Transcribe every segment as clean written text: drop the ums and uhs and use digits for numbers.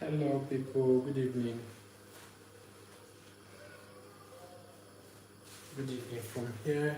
Hello people, good evening. Good evening from here.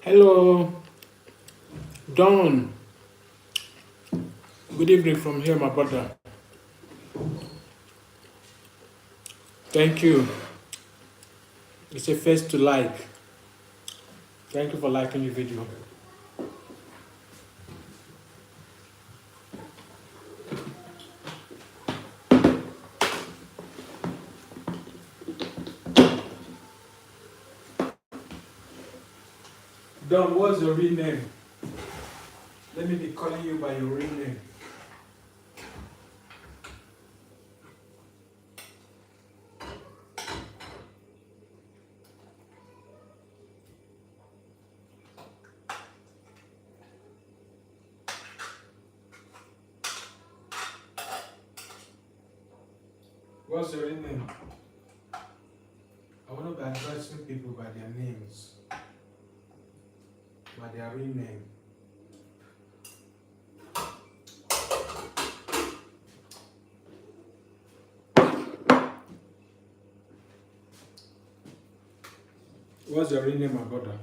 Hello, Don. Good evening from here, my brother. Thank you. It's a first to like. Thank you for liking the video. Don, what's your real name? Let me be calling you by your real name. What's your real name? I want to be addressing people by their names, by their real name. What's your real name, my brother?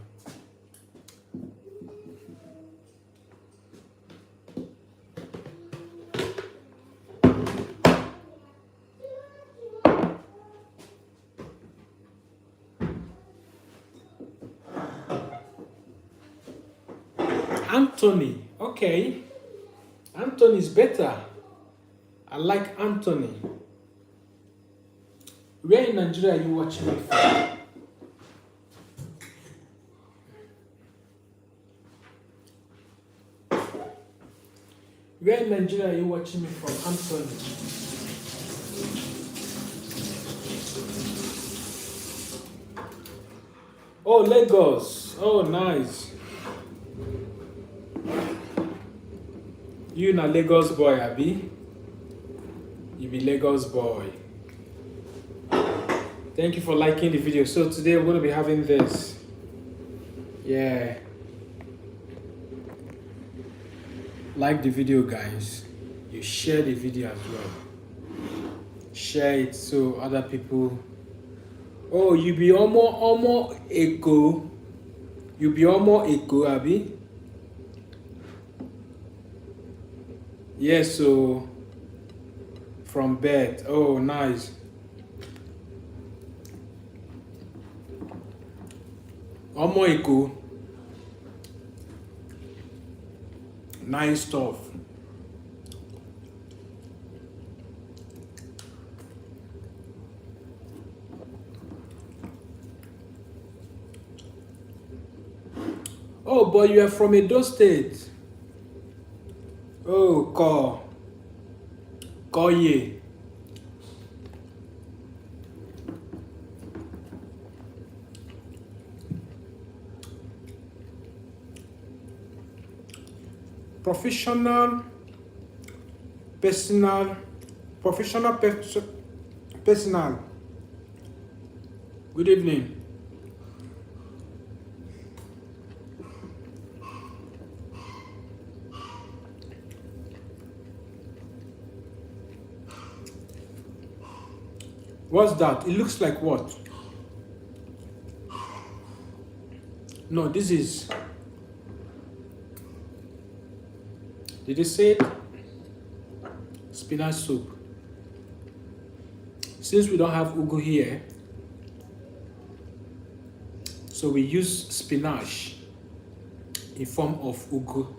Anthony. Okay. Anthony is better. I like Anthony. Where in Nigeria are you watching me from? Where in Nigeria are you watching me from, Anthony? Oh, Lagos. Oh, nice. You na Lagos boy, Abi? You be Lagos boy. Thank you for liking the video. So today we're going to be having this. Yeah. Like the video, guys. You share the video as well. Share it so other people. Oh, you be almost echo. You be almost echo, Abi? Yes, so from bed. Oh, nice. Almost echo. Nice stuff. Oh, but you are from Edo State. Oh, Koye. Professional, personal. Good evening. What's that? It looks like what? No, this is. Did you say it? Spinach soup. Since we don't have ugu here, so we use spinach in form of ugu.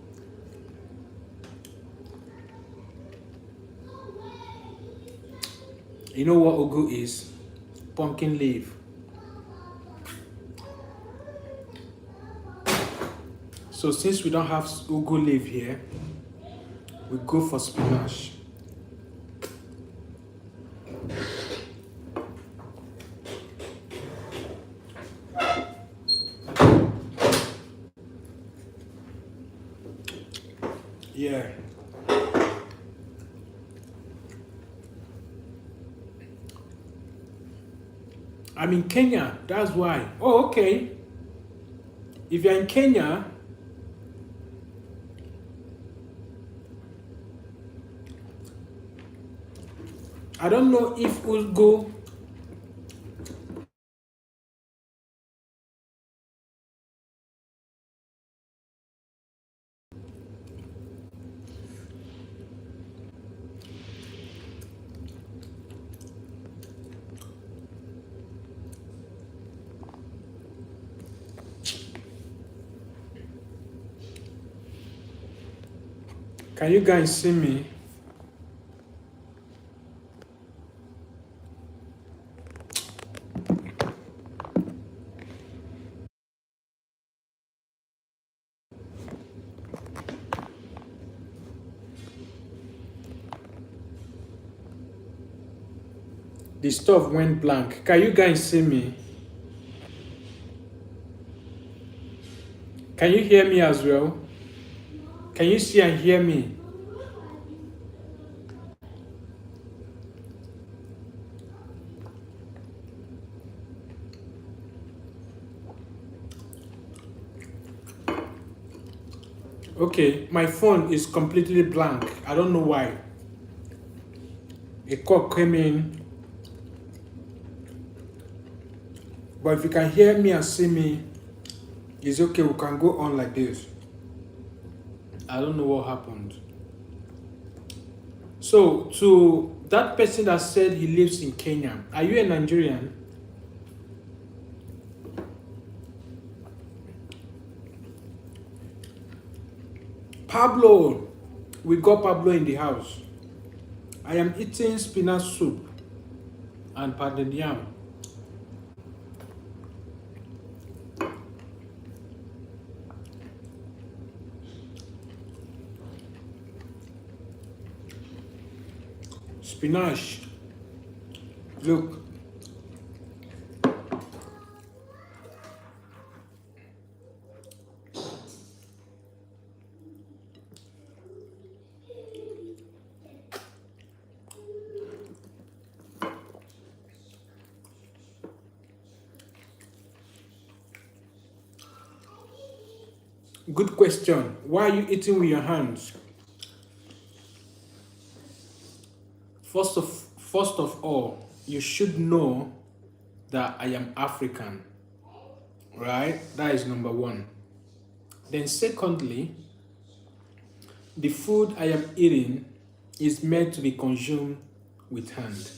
You know what ugu is? Pumpkin leaf. So since we don't have ugu leaf here, we go for spinach. Yeah. I'm in Kenya, that's why. Oh, okay. If you're in Kenya, I don't know if we'll go. Can you guys see me? The stuff went blank. Can you guys see me? Can you hear me as well? Can you see and hear me? Okay, my phone is completely blank. I don't know why. A call came in. But if you can hear me and see me, it's okay. We can go on like this. I don't know what happened. So, to that person that said he lives in Kenya, are you a Nigerian? Pablo, we got Pablo in the house. I am eating spinach soup and pounded yam. Spinach. Look. Good question. Why are you eating with your hands? First of all, you should know that I am African, right? That is number one. Then secondly, the food I am eating is meant to be consumed with hand.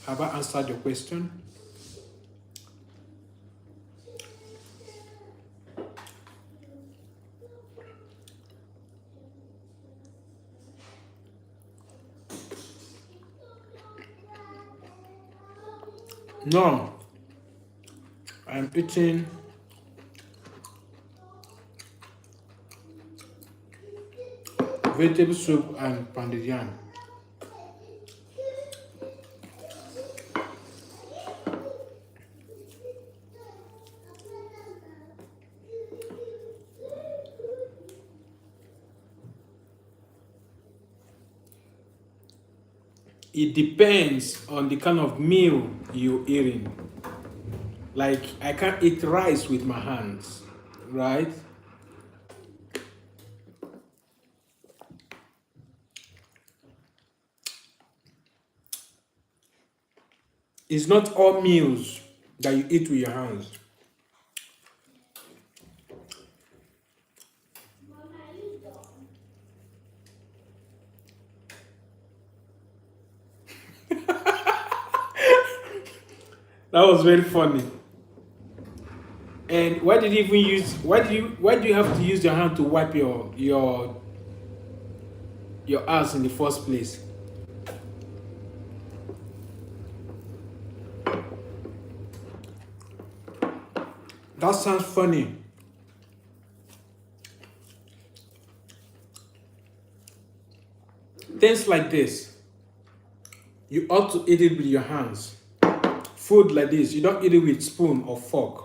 Have I answered your question? No, I'm eating vegetable soup and pounded yam. It depends on the kind of meal you're eating. Like, I can't eat rice with my hands, right? It's not all meals that you eat with your hands. That was very funny. And why did you even use? Why do you have to use your hand to wipe your ass in the first place? That sounds funny. Things like this, you ought to eat it with your hands. Food like this, you don't eat it with spoon or fork.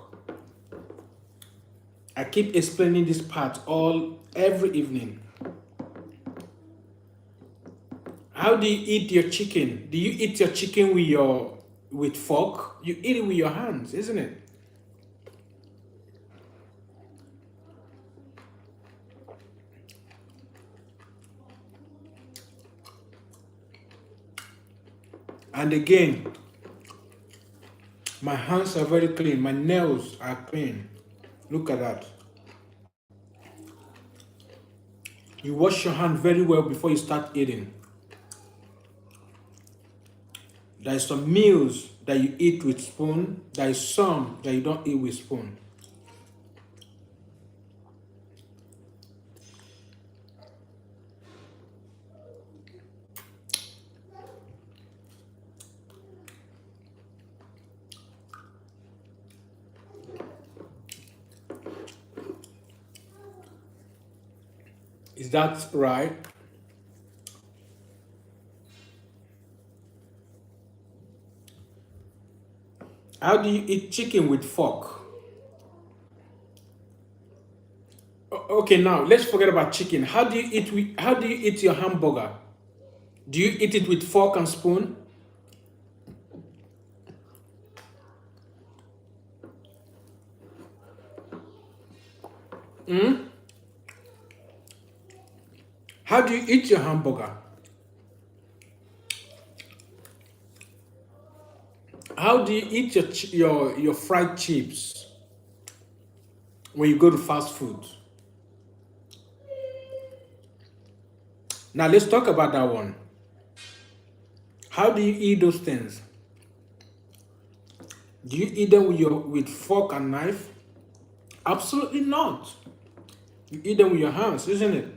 I keep explaining this part every evening. How do you eat your chicken? Do you eat your chicken with fork? You eat it with your hands, isn't it? And again, my hands are very clean. My nails are clean. Look at that. You wash your hand very well before you start eating. There is some meals that you eat with spoon. There is some that you don't eat with spoon. Is that right? How do you eat chicken with fork? Okay, now let's forget about chicken. How do you eat your hamburger? Do you eat it with fork and spoon? How do you eat your hamburger? How do you eat your fried chips when you go to fast food? Now let's talk about that one. How do you eat those things? Do you eat them with fork and knife? Absolutely not. You eat them with your hands, isn't it?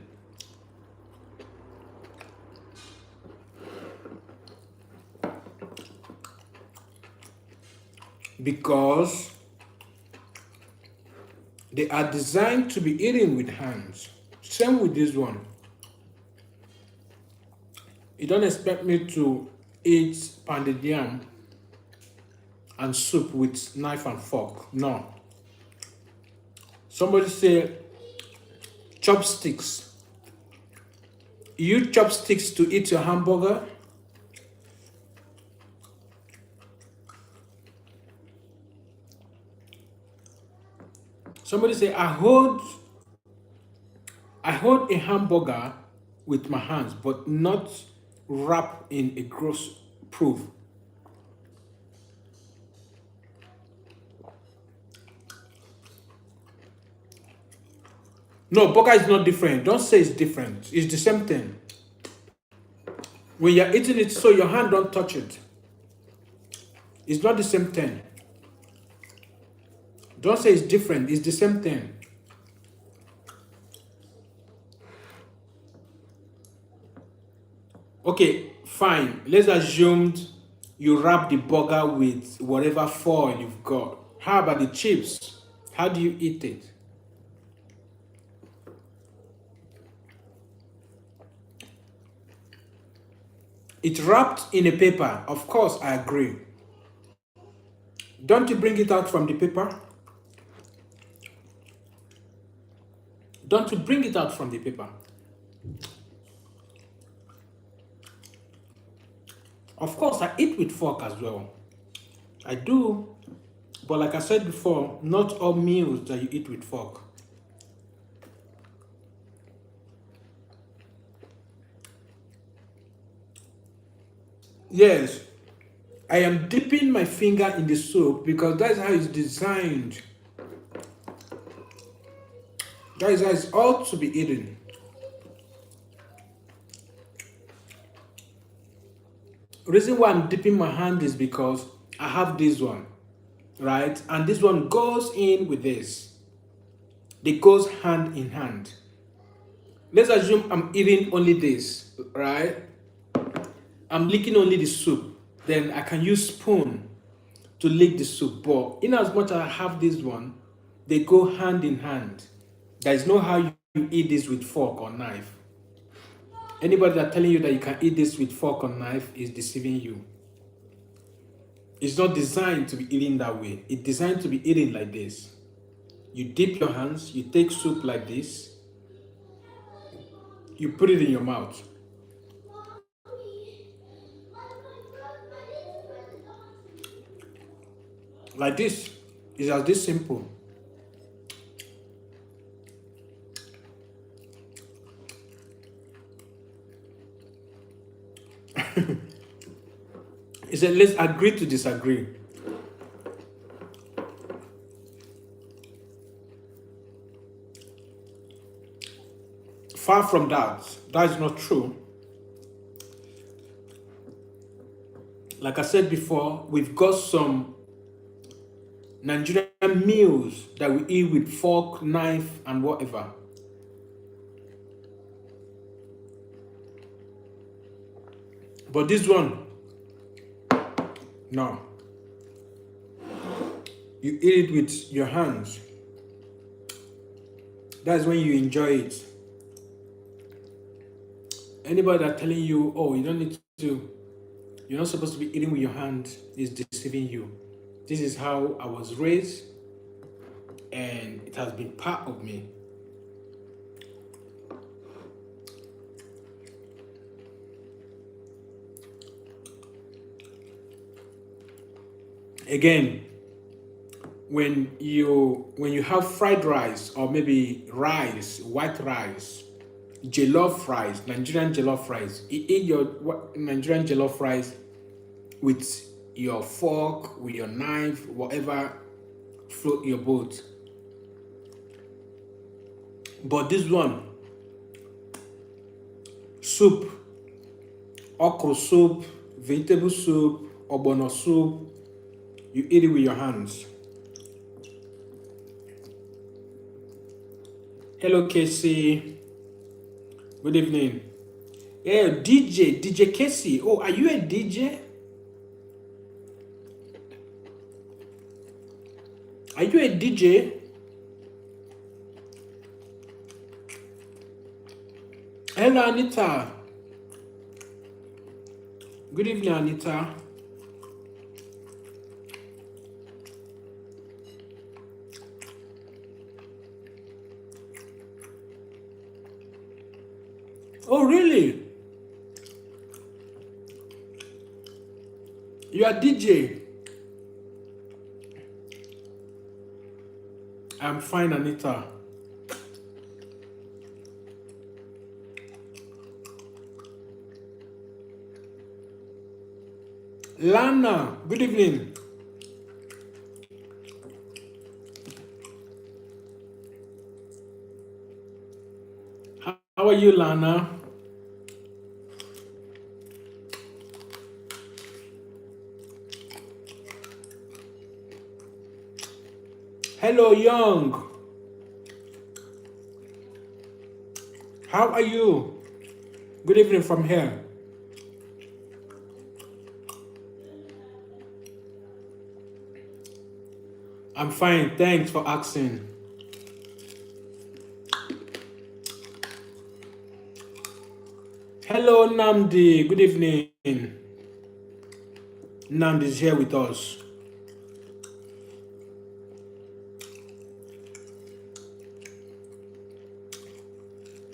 Because they are designed to be eaten with hands. Same with this one. You don't expect me to eat pounded yam and soup with knife and fork. No. Somebody say chopsticks. You use chopsticks to eat your hamburger? Somebody say I hold a hamburger with my hands, but not wrapped in a gross proof. No, burger is not different. Don't say it's different. It's the same thing. When you're eating it, so your hand don't touch it. It's not the same thing. Don't say it's different. It's the same thing. Okay, fine. Let's assume you wrap the burger with whatever foil you've got. How about the chips? How do you eat it? It's wrapped in a paper. Of course, I agree. Don't you bring it out from the paper? Don't you bring it out from the paper? Of course, I eat with fork as well. I do. But like I said before, not all meals that you eat with fork. Yes, I am dipping my finger in the soup because that's how it's designed. That is how it's ought to be eaten. The reason why I'm dipping my hand is because I have this one, right? And this one goes in with this. They goes hand in hand. Let's assume I'm eating only this, right? I'm licking only the soup. Then I can use spoon to lick the soup. But in as much as I have this one, they go hand in hand. There is no how you eat this with fork or knife. Anybody that telling you that you can eat this with fork or knife is deceiving you. It's not designed to be eaten that way. It's designed to be eaten like this. You dip your hands, you take soup like this, you put it in your mouth. Like this. It's as this simple. He said, let's agree to disagree. Far from that. That is not true. Like I said before, we've got some Nigerian meals that we eat with fork, knife, and whatever. But this one, no. You eat it with your hands. That's when you enjoy it. Anybody that telling you, oh, you don't need to, you're not supposed to be eating with your hand is deceiving you. This is how I was raised, and it has been part of me. Again, when you have fried rice or maybe rice, white rice, jollof rice, Nigerian jollof rice, you eat your Nigerian jollof rice with your fork, with your knife, whatever float your boat. But this one, soup, okra soup, vegetable soup, ogbono soup, you eat it with your hands. Hello, Casey. Good evening. Yeah, DJ Casey. Oh, are you a DJ? Are you a DJ? Hello, Anita. Good evening, Anita. Oh, really? You are DJ? I'm fine, Anita. Lana, good evening. How are you, Lana? Hello, Young. How are you? Good evening from here. I'm fine. Thanks for asking. Hello, Namdi. Good evening. Namdi is here with us.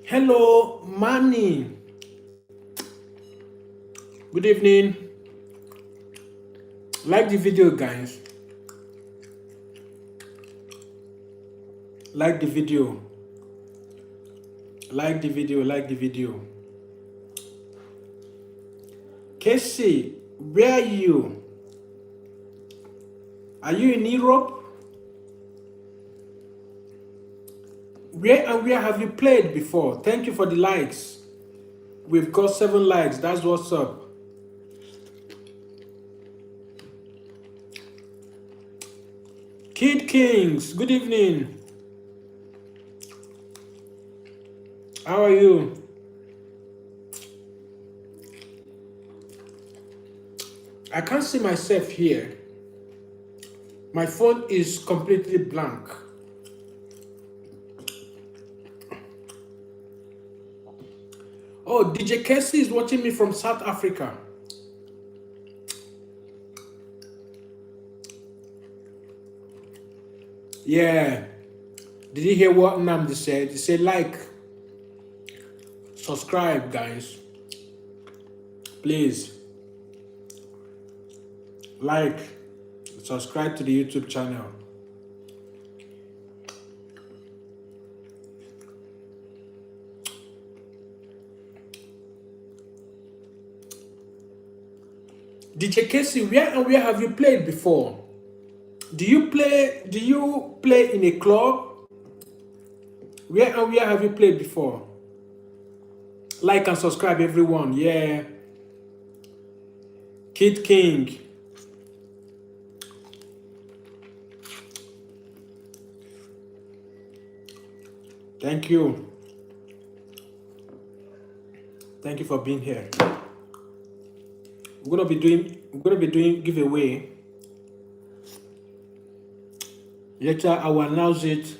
Hello, Manny. Good evening. Like the video, guys. Like the video. Like the video. Like the video. Casey, where are you? Are you in Europe? Where have you played before? Thank you for the likes. We've got 7 likes. That's what's up. Kid Kings, good evening. How are you? I can't see myself here. My phone is completely blank. Oh, DJ Casey is watching me from South Africa. Yeah. Did you hear what Namdi said? He said like, subscribe, guys. Please. Like, subscribe to the YouTube channel. DJ Casey, where have you played before? Do you play in a club? Where have you played before? Like and subscribe, everyone. Yeah. Kid King. Thank you. Thank you for being here. We're gonna be doing giveaway. Later I will announce it.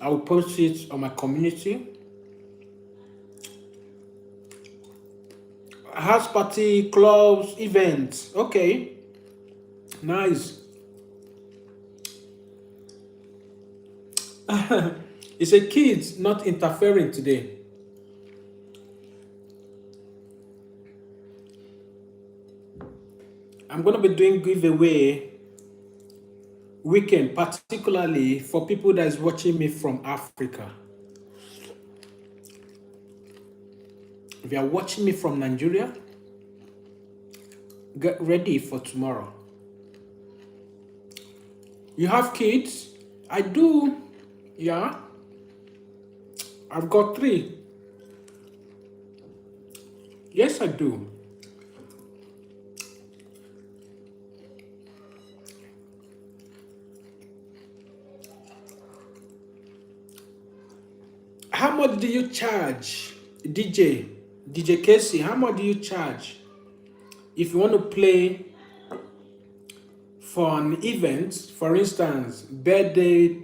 I will post it on my community. House party, clubs, events. Okay. Nice. It's a kids not interfering today. I'm gonna be doing giveaway weekend, particularly for people that is watching me from Africa. If you are watching me from Nigeria, get ready for tomorrow. You have kids? I do. Yeah. I've got 3. Yes, I do. How much do you charge, DJ Casey? How much do you charge if you want to play for an event, for instance, birthday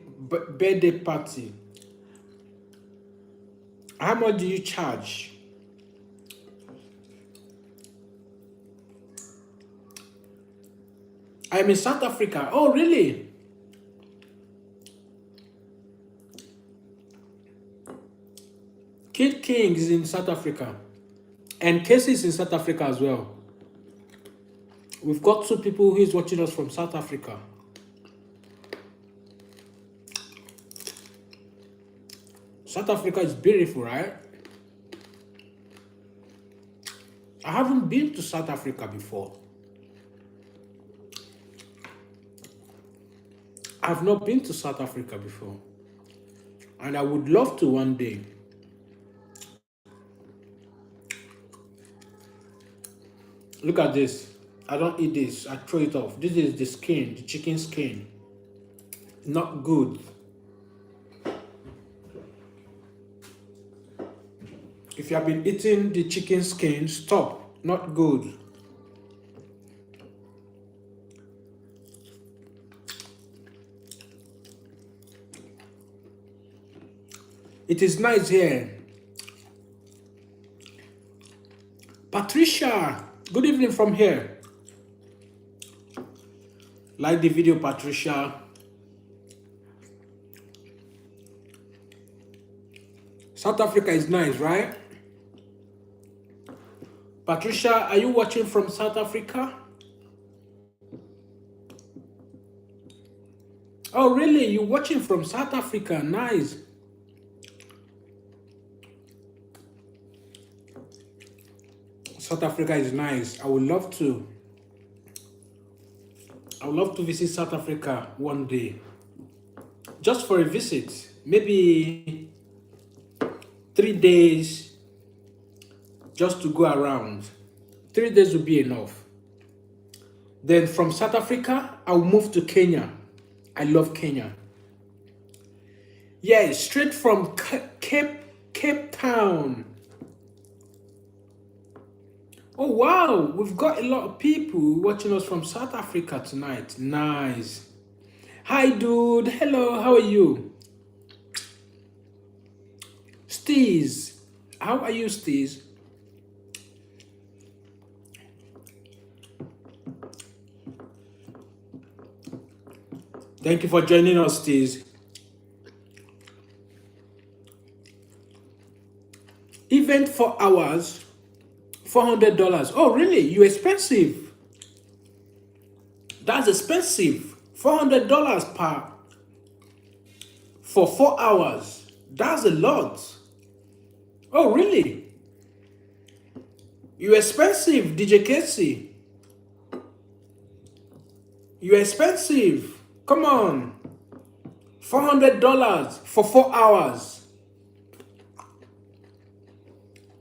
party? How much do you charge? I'm in South Africa. Oh, really? Kid King is in South Africa. And Casey is in South Africa as well. We've got 2 people who is watching us from South Africa. South Africa is beautiful, right? I haven't been to South Africa before. I've not been to South Africa before. And I would love to one day. Look at this. I don't eat this. I throw it off. This is the skin, the chicken skin. Not good. If you have been eating the chicken skin, stop. Not good. It is nice here. Patricia, good evening from here. Like the video, Patricia. South Africa is nice, right? Patricia, are you watching from South Africa? Oh, really? You're watching from South Africa? Nice. South Africa is nice. I would love to I would love to visit South Africa one day, just for a visit. Maybe 3 days, just to go around. 3 days would be enough. Then from South Africa, I'll move to Kenya. I love Kenya. Yeah, straight from Cape Town. Oh wow, we've got a lot of people watching us from South Africa tonight. Nice. Hi dude, hello, how are you? Steez, how are you, Steez? Thank you for joining us, Steez. Event 4 hours, $400. Oh really? You expensive. That's expensive. $400 per for 4 hours. That's a lot. Oh really? You expensive, DJ Casey. You expensive. Come on. $400 for 4 hours.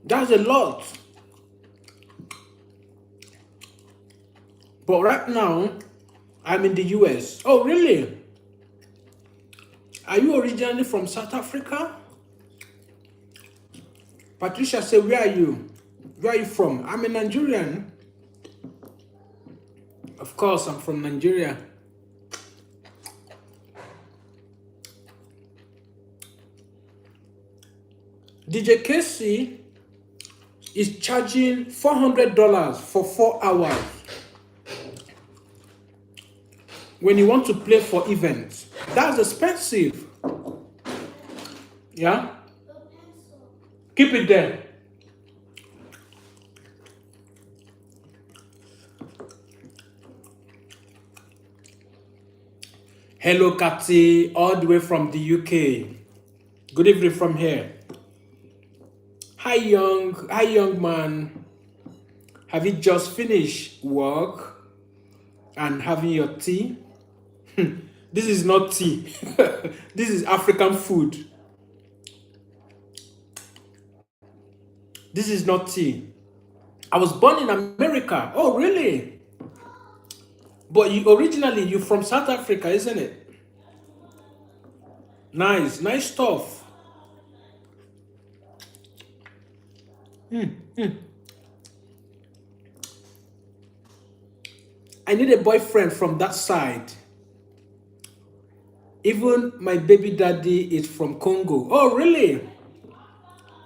That's a lot. But right now, I'm in the US. Oh, really? Are you originally from South Africa? Patricia said, where are you? Where are you from? I'm a Nigerian. Of course, I'm from Nigeria. DJ Casey is charging $400 for 4 hours when you want to play for events. That's expensive. Yeah? Keep it there. Hello, Kathy, all the way from the UK. Good evening from here. Hi, young man. Have you just finished work and having your tea? This is not tea. This is African food. This is not tea. I was born in America. Oh, really? But originally you're from South Africa, isn't it? Nice stuff. I need a boyfriend from that side. Even my baby daddy is from Congo. Oh, really?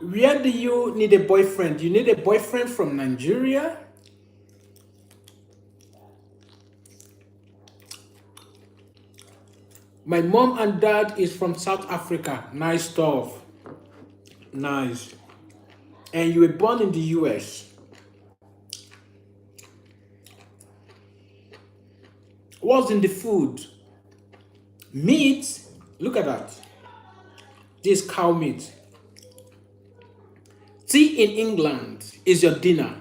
Where do you need a boyfriend? You need a boyfriend from Nigeria? My mom and dad is from South Africa. Nice stuff. Nice. And you were born in the US. What's in the food? Meat. Look at that. This cow meat. Tea in England is your dinner.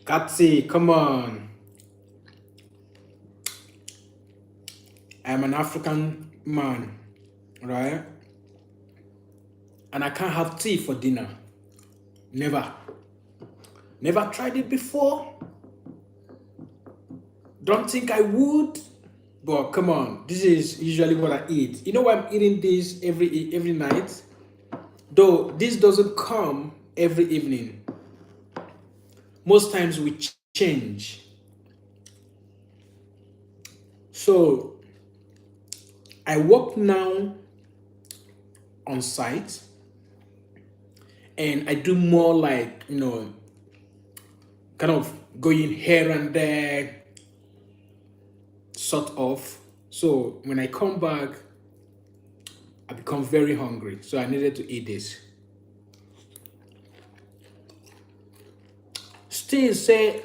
Katsi, come on. I'm an African man, right? And I can't have tea for dinner. Never. Never tried it before. Don't think I would. But come on, this is usually what I eat. You know why I'm eating this every night? Though this doesn't come every evening. Most times we change. So I work now on site and I do more like, kind of going here and there, sort of. So when I come back, I become very hungry. So I needed to eat this. Still say,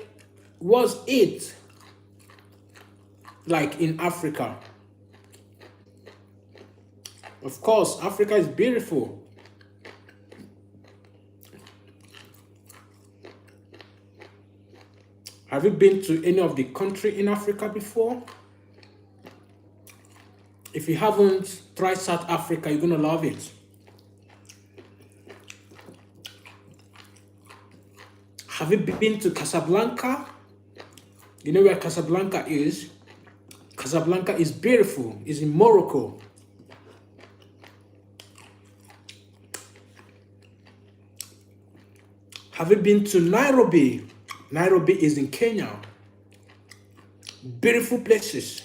what's it like in Africa? Of course, Africa is beautiful. Have you been to any of the country in Africa before? If you haven't tried South Africa, you're gonna love it. Have you been to Casablanca? You know where Casablanca is? Casablanca is beautiful. It's in Morocco. Have you been to Nairobi? Nairobi is in Kenya. Beautiful places.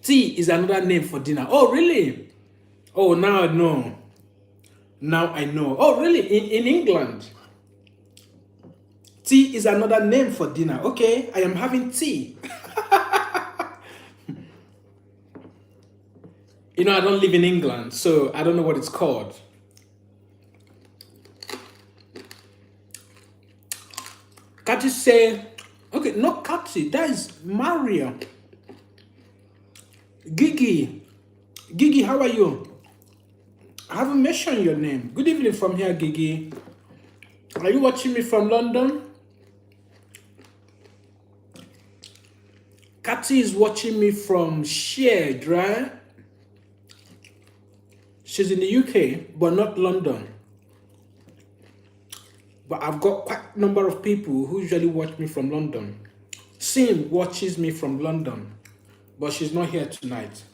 Tea is another name for dinner. Oh, really? Oh, now I know. Now I know. Oh, really? In England, tea is another name for dinner. Okay, I am having tea. You know, I don't live in England, so I don't know what it's called. Kati say, okay, not Kati, that is Maria. Gigi, Gigi, how are you? I haven't mentioned your name. Good evening from here, Gigi. Are you watching me from London? Kati is watching me from Shed, right? She's in the UK, but not London. But I've got quite a number of people who usually watch me from London. Sim watches me from London, but she's not here tonight.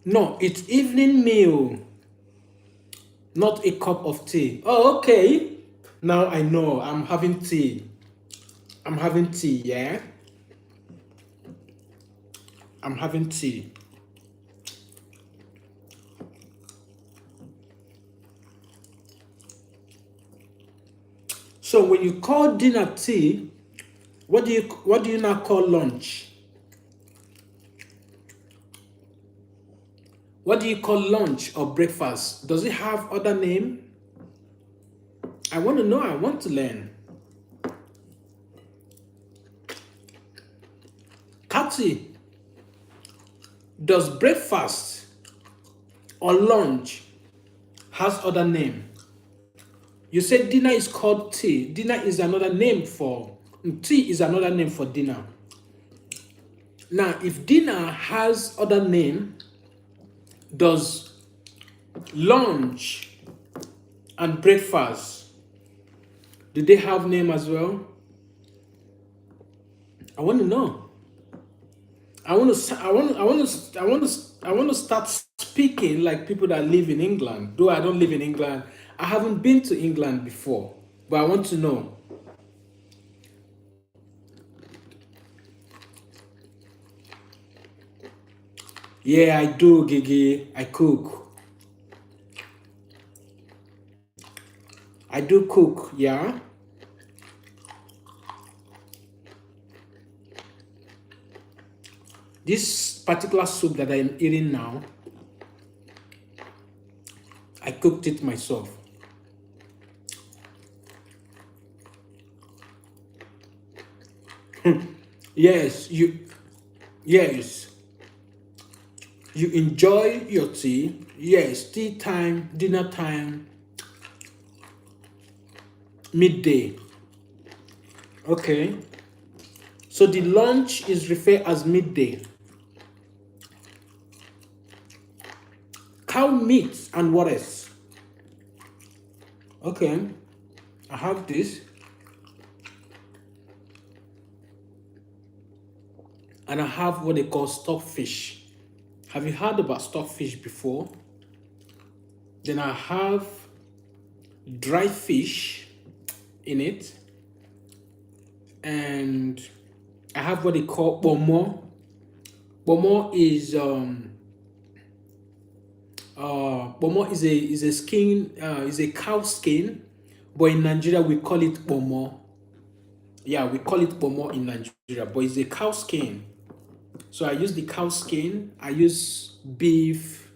No, it's evening meal, not a cup of tea. Oh, okay. Now I know. I'm having tea. I'm having tea, yeah? I'm having tea. So when you call dinner tea, what do you now call lunch? What do you call lunch or breakfast? Does it have other name? I want to know. I want to learn. Kati, does breakfast or lunch has other name? You said dinner is called tea. Dinner is another name for tea is another name for dinner. Now, if dinner has other name, does lunch and breakfast, do they have name as well? I want to know. I want to start speaking like people that live in England. Though I don't live in England, I haven't been to England before, but I want to know. Yeah, I do, Gigi. I cook. I do cook, yeah. This particular soup that I'm eating now, I cooked it myself. Yes, you enjoy your tea. Yes, tea time, dinner time, midday. Okay. So the lunch is referred as midday. Cow meat and what else? Okay. I have this. And I have what they call stockfish. Have you heard about stockfish before? Then I have dry fish in it. And I have what they call bomo. Bomo is a skin, is a cow skin, but in Nigeria we call it bomo. Yeah, we call it bomo in Nigeria, but it's a cow skin. So I use the cow skin, I use beef,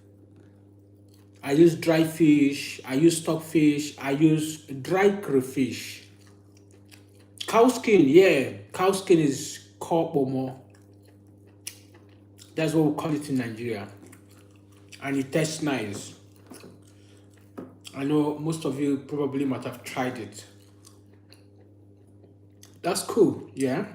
I use dry fish, I use stockfish, I use dry crayfish. Cow skin, yeah, cow skin is call pomo. That's what we call it in Nigeria. And it tastes nice. I know most of you probably might have tried it. That's cool, yeah?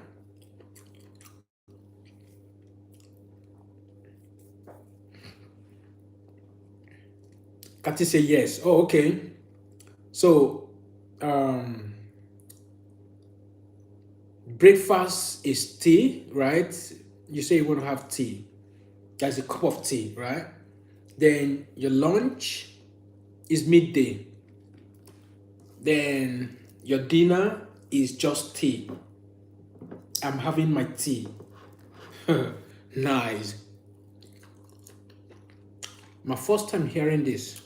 Kati say yes. Oh, okay. So, breakfast is tea, right? You say you want to have tea. That's a cup of tea, right? Then your lunch is midday. Then your dinner is just tea. I'm having my tea. Nice. My first time hearing this.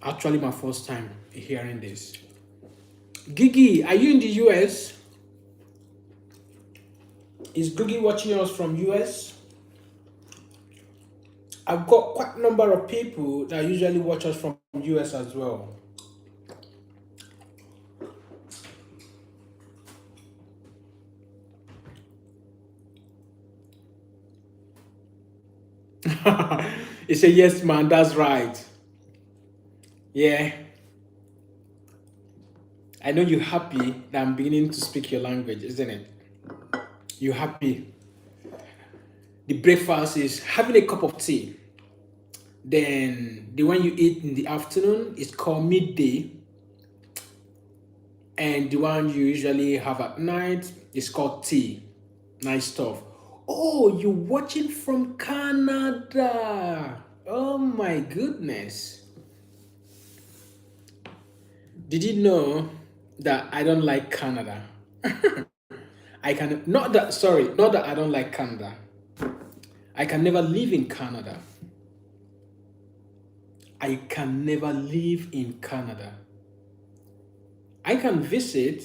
Actually, my first time hearing this. Gigi, are you in the US? Is Gigi watching us from US? I've got quite a number of people that usually watch us from US as well. He said, yes, man, that's right. Yeah. I know you're happy that I'm beginning to speak your language, isn't it? You're happy. The breakfast is having a cup of tea. Then the one you eat in the afternoon is called midday. And the one you usually have at night is called tea. Nice stuff. Oh, you're watching from Canada. Oh my goodness. Did you know that I don't like Canada? Not that I don't like Canada. I can never live in Canada. I can never live in Canada. I can visit,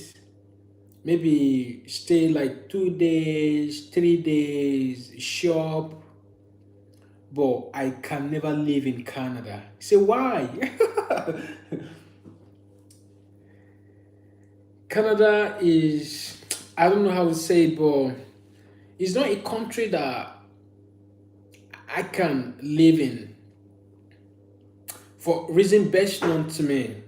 maybe stay like 2 days, 3 days, shop, but I can never live in Canada. Say why? Canada is, I don't know how to say it, but it's not a country that I can live in for reason best known to me.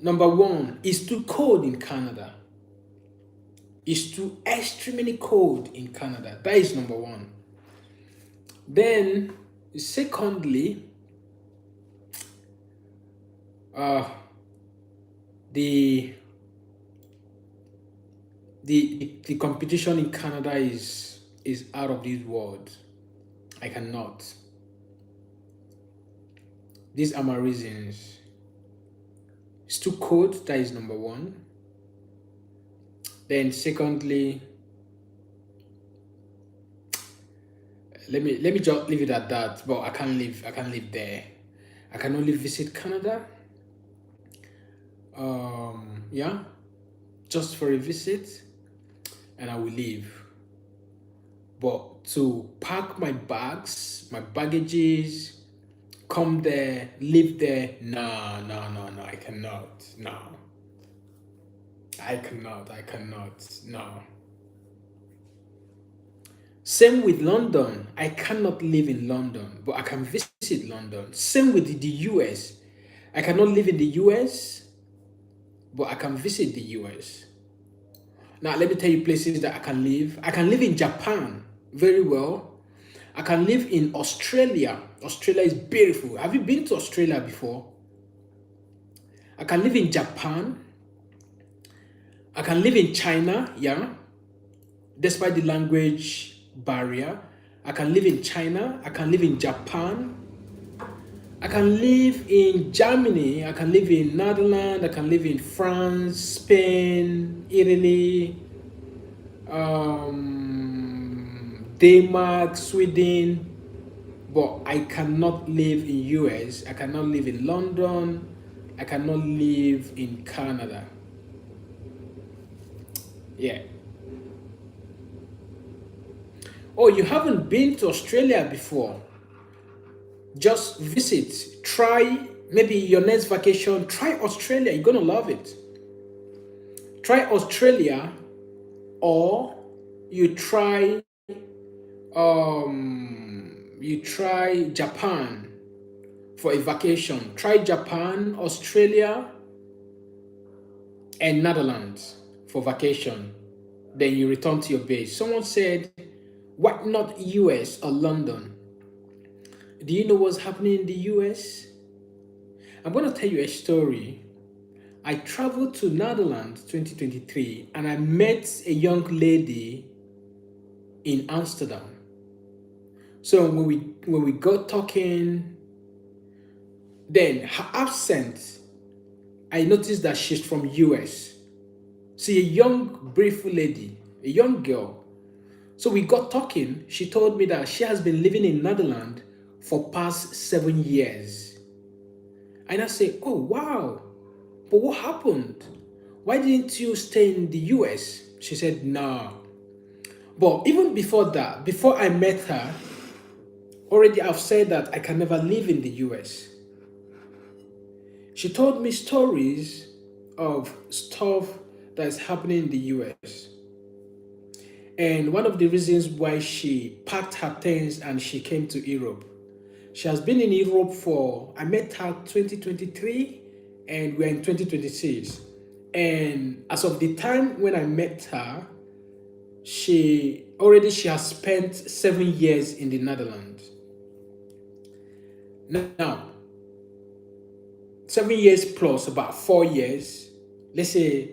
Number one, it's too cold in Canada. It's too extremely cold in Canada. That is number one. Then, secondly, the competition in Canada is out of this world. I cannot. These are my reasons. It's too cold. That is number one. Then secondly, let me just leave it at that. But I can't live there. I can only visit Canada. Yeah, just for a visit, and I will leave. But to pack my bags, my baggages, come there, live there, no, I cannot, no. I cannot, no. Same with London. I cannot live in London, but I can visit London. Same with the US. I cannot live in the US, but I can visit the US. Now, let me tell you places that I can live. I can live in Japan very well. I can live in Australia. Australia is beautiful. Have you been to Australia before? I can live in Japan. I can live in China, yeah. Despite the language barrier, I can live in China. I can live in Japan. I can live in Germany. I can live in Netherlands. I can live in France, Spain, Italy, Denmark, Sweden. But I cannot live in US. I cannot live in London. I cannot live in Canada. Yeah. Oh, you haven't been to Australia before? Just visit. Try, maybe your next vacation, try Australia. You're going to love it. try Australia, or you try you try Japan for a vacation. Try Japan, Australia, and Netherlands for vacation. Then you return to your base. Someone said, why not US or London? Do you know what's happening in the US? I'm going to tell you a story. I traveled to Netherlands 2023 and I met a young lady in Amsterdam. So when we got talking, then her accent, I noticed that she's from US. See, a young, beautiful lady, a young girl. So we got talking. She told me that she has been living in Netherlands for past 7 years. And I say, oh wow, but what happened? Why didn't you stay in the US? She said, no. But even before that, before I met her, already I've said that I can never live in the US. She told me stories of stuff that is happening in the US. And one of the reasons why she packed her things and she came to Europe. She has been in Europe I met her 2023 and we're in 2026. And as of the time when I met her, she has spent 7 years in the Netherlands. Now, 7 years plus about 4 years, let's say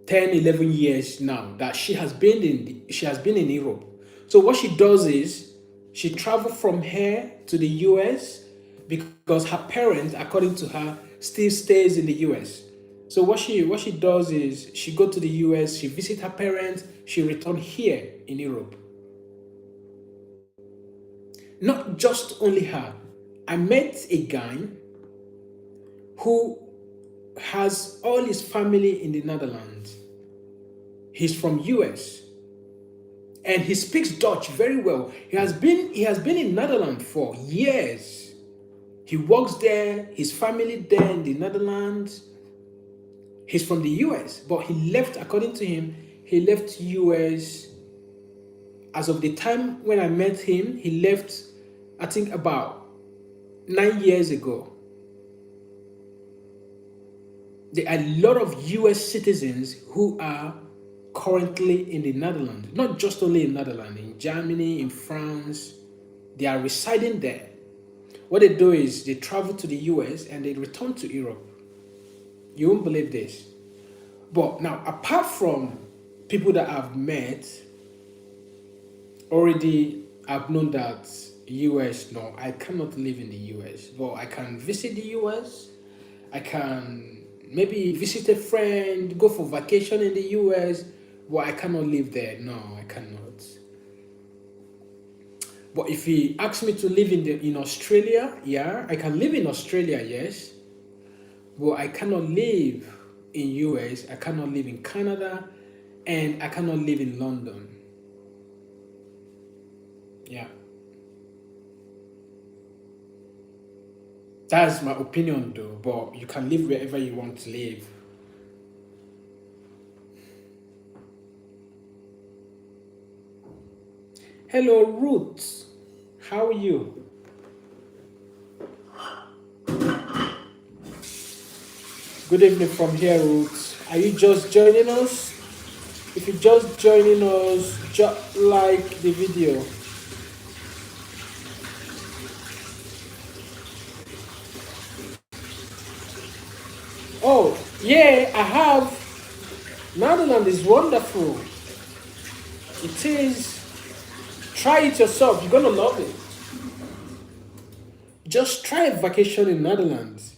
10, 11 years now that she has been in Europe. So what she does is she traveled from here to the US because her parents, according to her, still stays in the US. So what she does is she go to the US, she visit her parents, she return here in Europe. Not just only her. I met a guy who has all his family in the Netherlands. He's from US. And he speaks Dutch very well. He has been in Netherlands for years. He works there, his family there in the Netherlands. He's from the US, but he left, according to him, he left US. As of the time when I met him, he left, I think about 9 years ago. There are a lot of US citizens who are currently in the Netherlands, not just only in Netherlands, in Germany, in France. They are residing there. What they do is they travel to the US and they return to Europe. You won't believe this. But now, apart from people that I've met, already I've known that US, no, I cannot live in the US. But I can visit the US. I can maybe visit a friend, go for vacation in the US. But I cannot live there. No, I cannot. But if he asks me to live in Australia, yeah, I can live in Australia, yes. But I cannot live in US, I cannot live in Canada, and I cannot live in London. Yeah. That's my opinion though, but you can live wherever you want to live. Hello, Ruth. How are you? Good evening from here, Ruth. Are you just joining us? If you're just joining us, just like the video. Oh, yeah, I have. Netherlands is wonderful. It is. Try it yourself. You're going to love it. Just try a vacation in Netherlands.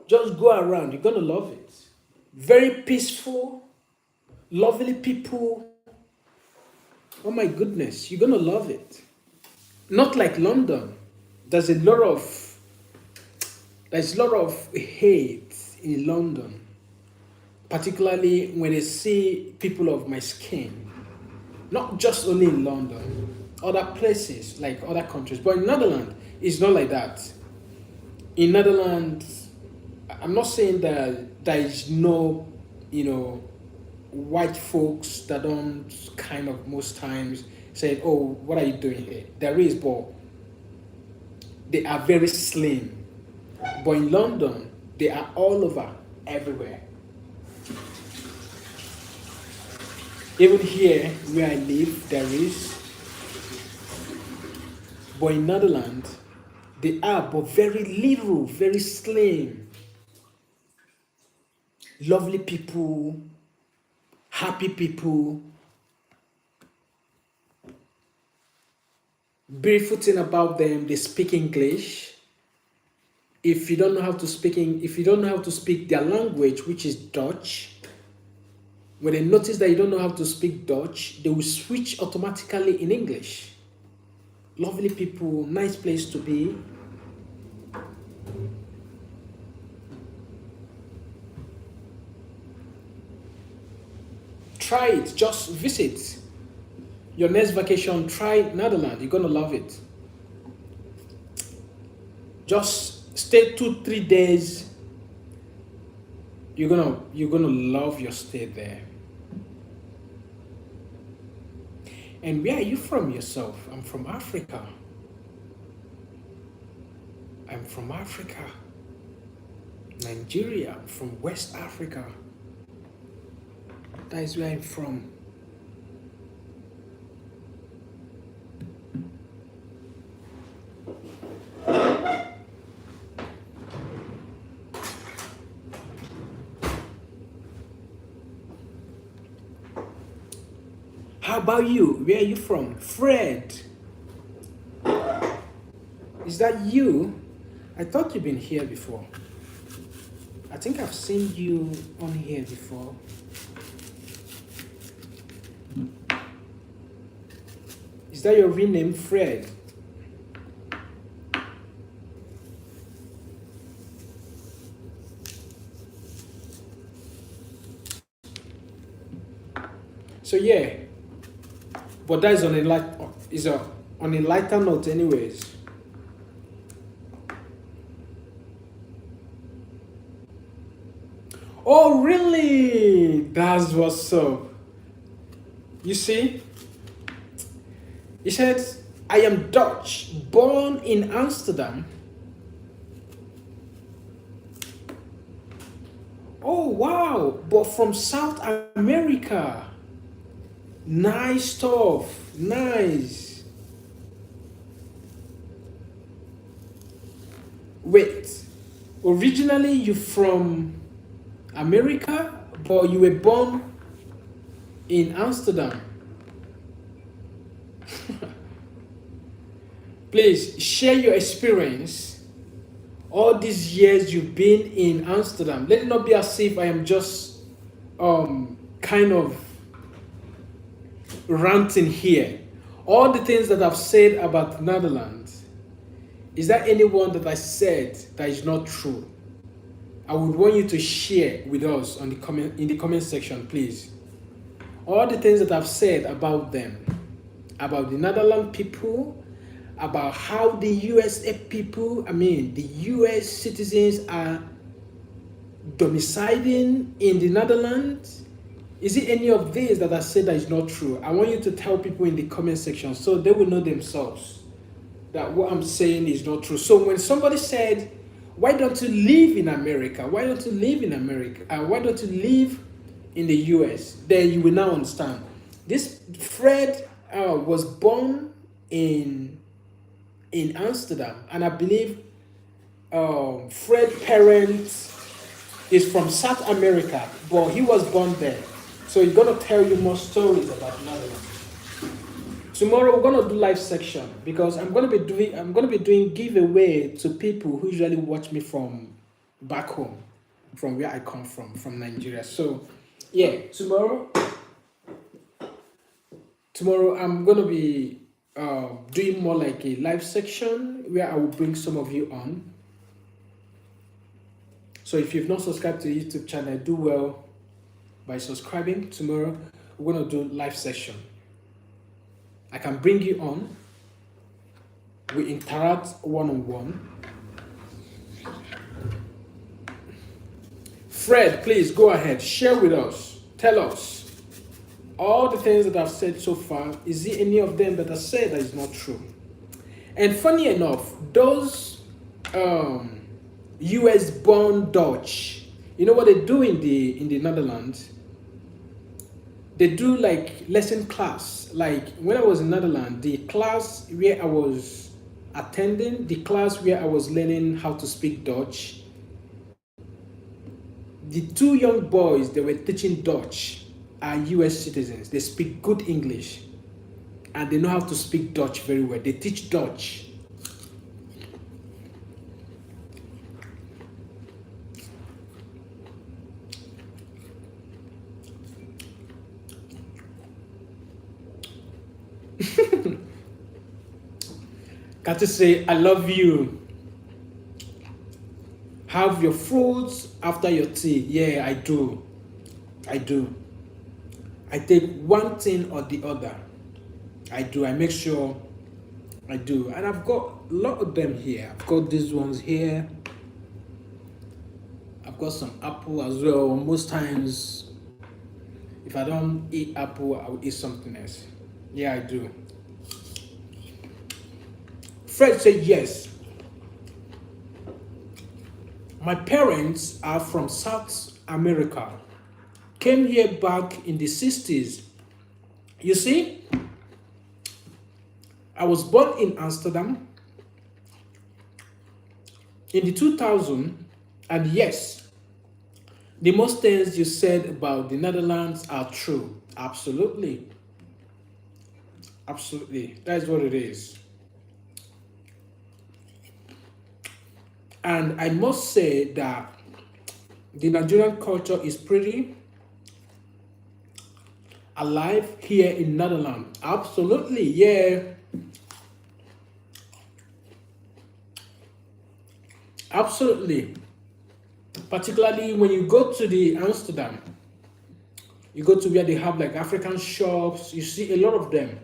Just go around. You're going to love it. Very peaceful. Lovely people. Oh my goodness. You're going to love it. Not like London. There's a lot of hate in London. Particularly when I see people of my skin. Not just only in London, other places, like other countries. But in Netherlands, it's not like that. In Netherlands, I'm not saying that there is no you know, white folks that don't kind of most times say, "Oh, what are you doing here?" There is, but they are very slim. But in London, they are all over, everywhere. Even here where I live, there is. But in Netherlands, they are, but very little, very slim. Lovely people, happy people. Beautiful thing about them, they speak English. If you don't know how to speak, if you don't know how to speak their language, which is Dutch, when they notice that you don't know how to speak Dutch, they will switch automatically in English. Lovely people, nice place to be. Try it, just visit. Your next vacation, try Netherlands. You're gonna love it. Just stay 2-3 days. You're gonna love your stay there. And where are you from yourself? I'm from Africa. I'm from Africa. Nigeria. I'm from West Africa. That is where I'm from. How about you? Where are you from? Fred. Is that you? I thought you've been here before. I think I've seen you on here before. Is that your real name, Fred? So yeah, but that is on on a lighter note, anyways. Oh really? That's what's up. You see, he said, "I am Dutch, born in Amsterdam." Oh wow, but from South America. Nice stuff. Nice. Wait. Originally you from America, but you were born in Amsterdam. Please share your experience. All these years you've been in Amsterdam. Let it not be as if I am just kind of ranting here. All the things that I've said about the Netherlands, is there anyone that I said that is not true? I would want you to share with us on the in the comment section, please. All the things that I've said about them, about the Netherlands people, about how the USA people, the US citizens are domiciling in the Netherlands. Is it any of these that I said that is not true? I want you to tell people in the comment section so they will know themselves that what I'm saying is not true. So when somebody said, "Why don't you live in America? Why don't you live in America? Why don't you live in the US?" Then you will now understand. This Fred was born in Amsterdam, and I believe Fred's parents is from South America, but he was born there. So he's gonna tell you more stories about Netherlands. Tomorrow we're gonna do live section because I'm gonna be doing giveaway to people who usually watch me from back home, from where I come from Nigeria. So yeah, tomorrow I'm gonna be doing more like a live section where I will bring some of you on. So if you've not subscribed to the YouTube channel, do well by subscribing. Tomorrow we're gonna do live session. I can bring you on. We interact one-on-one. Fred, please go ahead. Share with us. Tell us all the things that I've said so far. Is there any of them that I said that is not true? And funny enough, those US born Dutch, you know what they do in the Netherlands? They do like lesson class. Like when I was in Netherlands, the class where I was attending, the class where I was learning how to speak Dutch, the two young boys that were teaching Dutch are US citizens. They speak good English and they know how to speak Dutch very well. They teach Dutch. Got to say, I love you. Have your fruits after your tea. Yeah, I do. I do. I take one thing or the other. I do. I make sure I do. And I've got a lot of them here. I've got these ones here. I've got some apple as well. Most times, if I don't eat apple, I will eat something else. Yeah, I do. Fred said yes. My parents are from South America. Came here back in the 60s. You see, I was born in Amsterdam in the 2000, and yes, the most things you said about the Netherlands are true. Absolutely. Absolutely. That's what it is. And I must say that the Nigerian culture is pretty alive here in Netherlands. Absolutely, yeah. Absolutely. Particularly when you go to the Amsterdam, you go to where they have like African shops, you see a lot of them.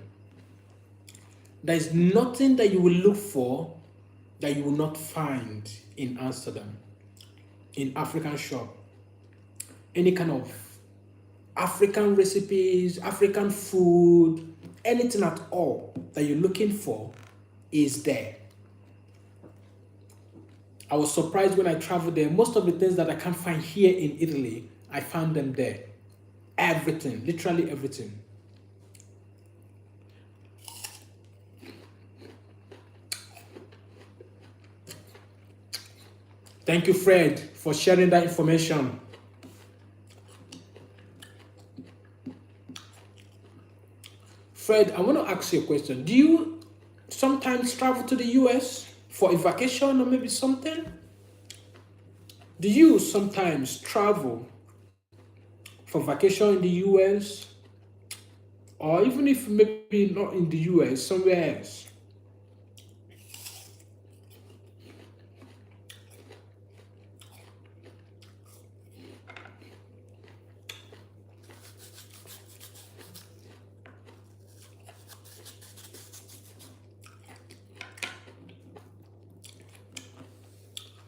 There is nothing that you will look for that you will not find in Amsterdam, in African shop. Any kind of African recipes, African food, anything at all that you're looking for is there. I was surprised when I traveled there. Most of the things that I can't find here in Italy, I found them there. Everything, literally everything. Thank you, Fred, for sharing that information. Fred, I want to ask you a question. Do you sometimes travel to the US for a vacation or maybe something? Do you sometimes travel for vacation in the US? Or even if maybe not in the US, somewhere else?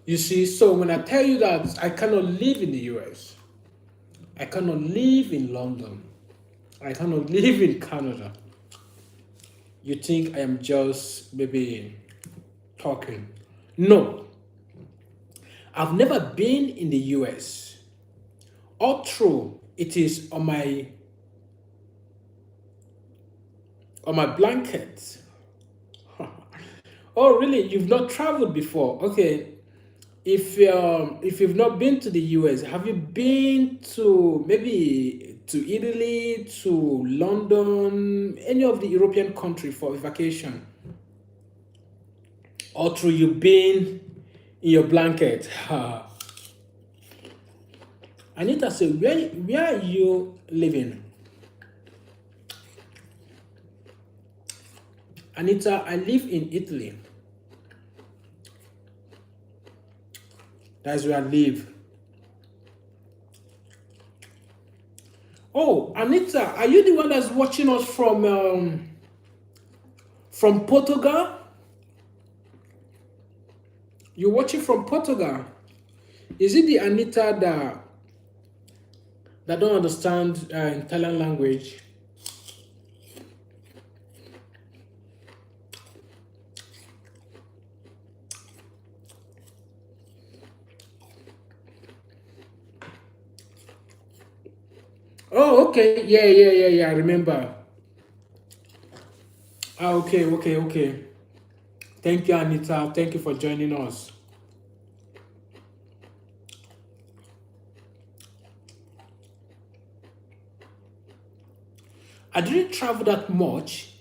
You see, so when I tell you that I cannot live in the US, I cannot live in London, I cannot live in Canada, you think I am just maybe talking. No, I've never been in the US. All true, it is on my blanket. Oh, really? You've not traveled before? Okay. If you've not been to the US, have you been to maybe to Italy, to London, any of the European country for a vacation? Or through you been in your blanket? Anita said, where are you living? Anita, I live in Italy. That's where I live. Oh, Anita, are you the one that's watching us from Portugal? You're watching from Portugal. Is it the Anita that that don't understand Italian language. Oh, okay. Yeah, yeah, yeah, yeah. I remember. Ah, okay, okay, okay. Thank you, Anita. Thank you for joining us. I didn't travel that much,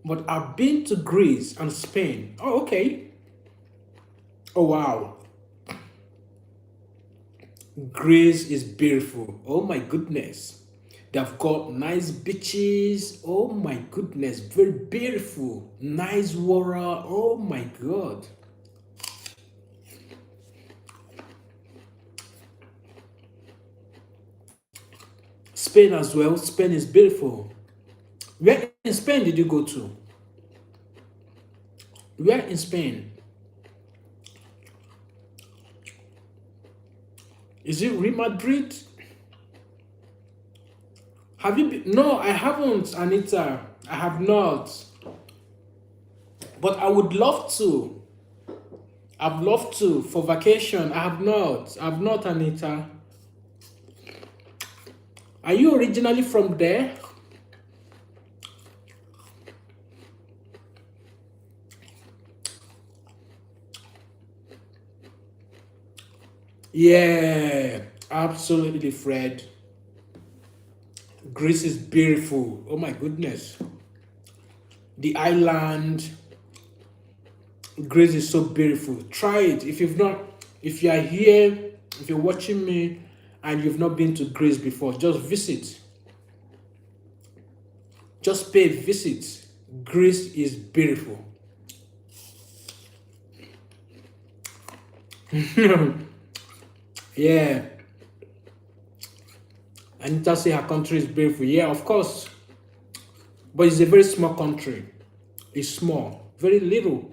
but I've been to Greece and Spain. Oh, okay. Oh, wow. Greece is beautiful. Oh, my goodness. They've got nice beaches. Oh, my goodness. Very beautiful. Nice water. Oh, my God. Spain as well. Spain is beautiful. Where in Spain did you go to? Where in Spain? Is it Real Madrid? Have you been? No, I haven't, Anita. I have not. But I would love to. I've loved to for vacation. I have not. I've not, Anita. Are you originally from there? Yeah, absolutely, Fred. Greece is beautiful. Oh my goodness. The island, Greece is so beautiful. Try it. If you've not, if you are here, if you're watching me and you've not been to Greece before, just visit. Just pay a visit. Greece is beautiful. Yeah. Anita say her country is beautiful. Yeah, of course. But it's a very small country. It's small. Very little.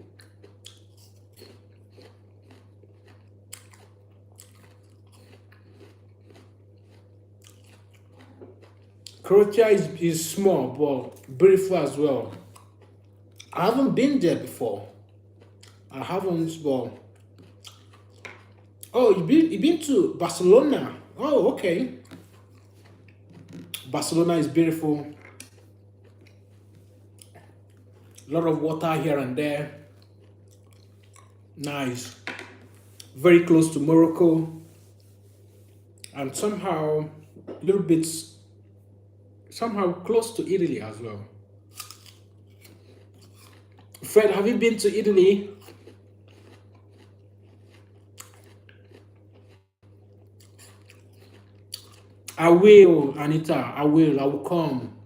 Croatia is small but beautiful as well. I haven't been there before. I haven't, but oh, you been to Barcelona? Oh, okay. Barcelona is beautiful. A lot of water here and there. Nice. Very close to Morocco, and somehow a little bit somehow close to Italy as well. Fred, have you been to Italy? I will, Anita. I will. I will come.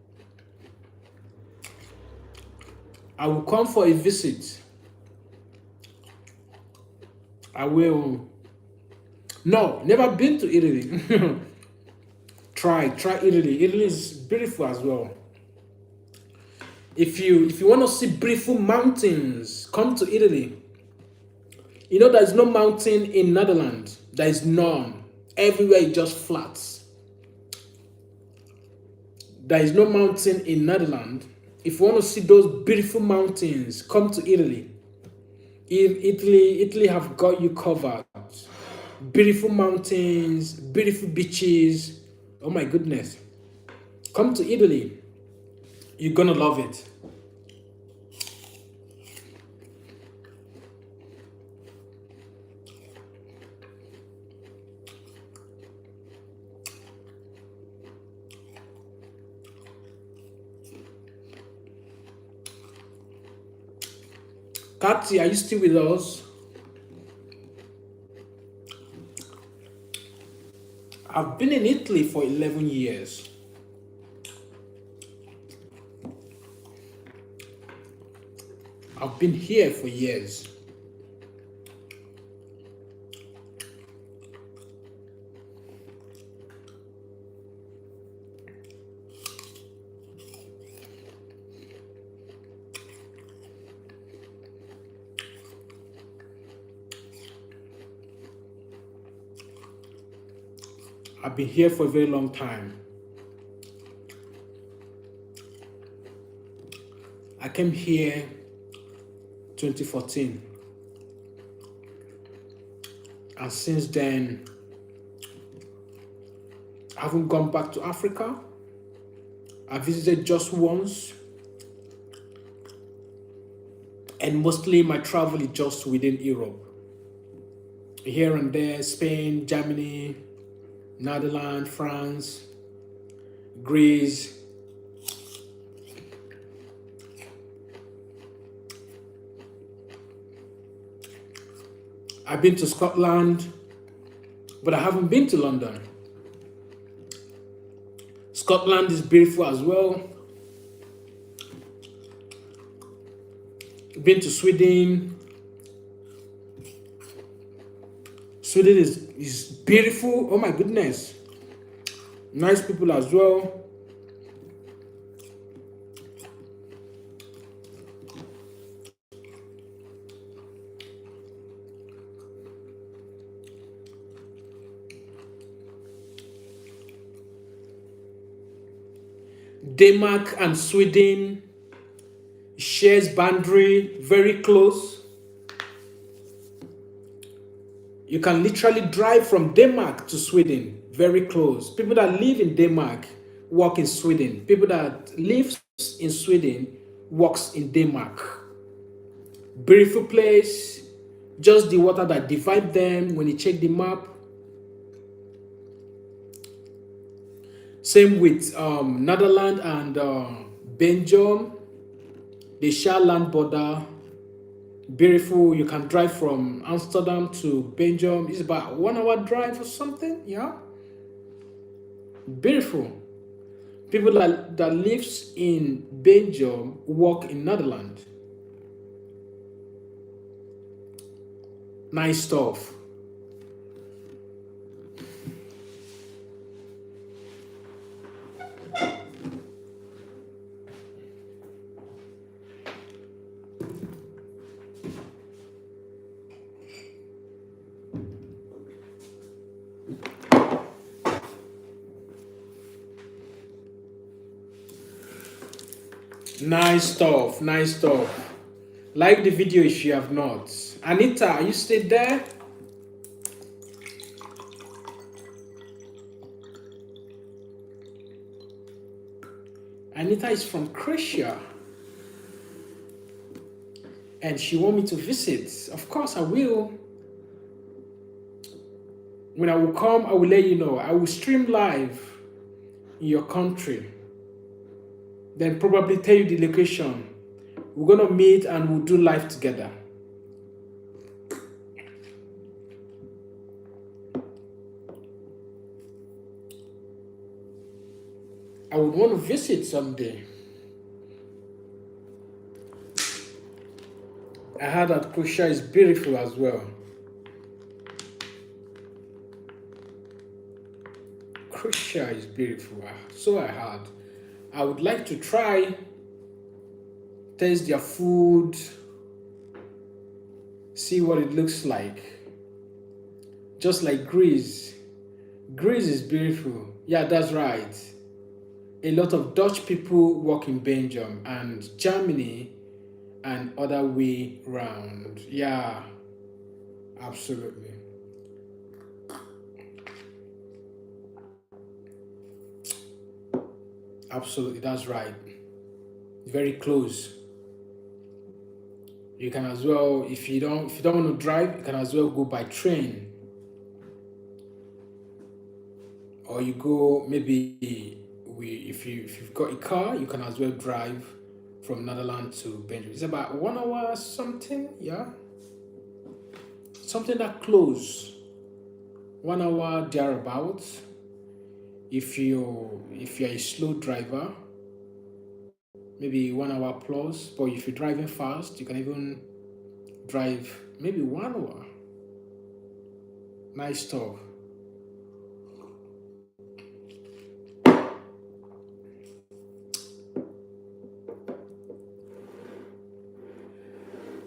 I will come for a visit. I will. No, never been to Italy. Try Italy. Italy is beautiful as well. If you want to see beautiful mountains, come to Italy. You know there is no mountain in Netherlands. There is none. Everywhere is just flats. There is no mountain in Netherlands. If you want to see those beautiful mountains, come to Italy. In Italy have got you covered. Beautiful mountains, beautiful beaches. Oh my goodness. Come to Italy. You're gonna love it. Kathy, are you still with us? I've been in Italy for 11 years. I've been here for years. I've been here for a very long time. I came here 2014. And since then, I haven't gone back to Africa. I visited just once. And mostly my travel is just within Europe. Here and there, Spain, Germany, Netherlands, France, Greece. I've been to Scotland, but I haven't been to London. Scotland is beautiful as well. Been to Sweden. Sweden is beautiful. Oh my goodness. Nice people as well. Denmark and Sweden shares boundary very close. You can literally drive from Denmark to Sweden, very close. People that live in Denmark work in Sweden. People that live in Sweden works in Denmark. Beautiful place. Just the water that divide them when you check the map. Same with Netherlands and Belgium. They share land border. Beautiful. You can drive from Amsterdam to Belgium. It's about 1 hour drive or something. Yeah. Beautiful. People that lives in Belgium work in Netherlands. Nice stuff. Nice stuff, nice stuff. Like the video if you have not. Anita, are you still there? Anita is from Croatia. And she wants me to visit. Of course I will. When I will come, I will let you know. I will stream live in your country. Then probably tell you the location. We're gonna meet and we'll do live together. I would want to visit someday. I heard that Croatia is beautiful as well. Croatia is beautiful, so I heard. I would like to try, taste their food, see what it looks like. Just like Greece. Greece is beautiful. Yeah, that's right. A lot of Dutch people work in Belgium and Germany and other way round. Yeah, absolutely. Absolutely, that's right. Very close. You can as well, if you don't want to drive, you can as well go by train. Or you go maybe if you've got a car, you can as well drive from Netherlands to Belgium. It's about 1 hour something, yeah. Something that close. 1 hour thereabouts. If you're a slow driver, maybe 1 hour plus. But if you're driving fast, you can even drive maybe 1 hour. Nice stuff.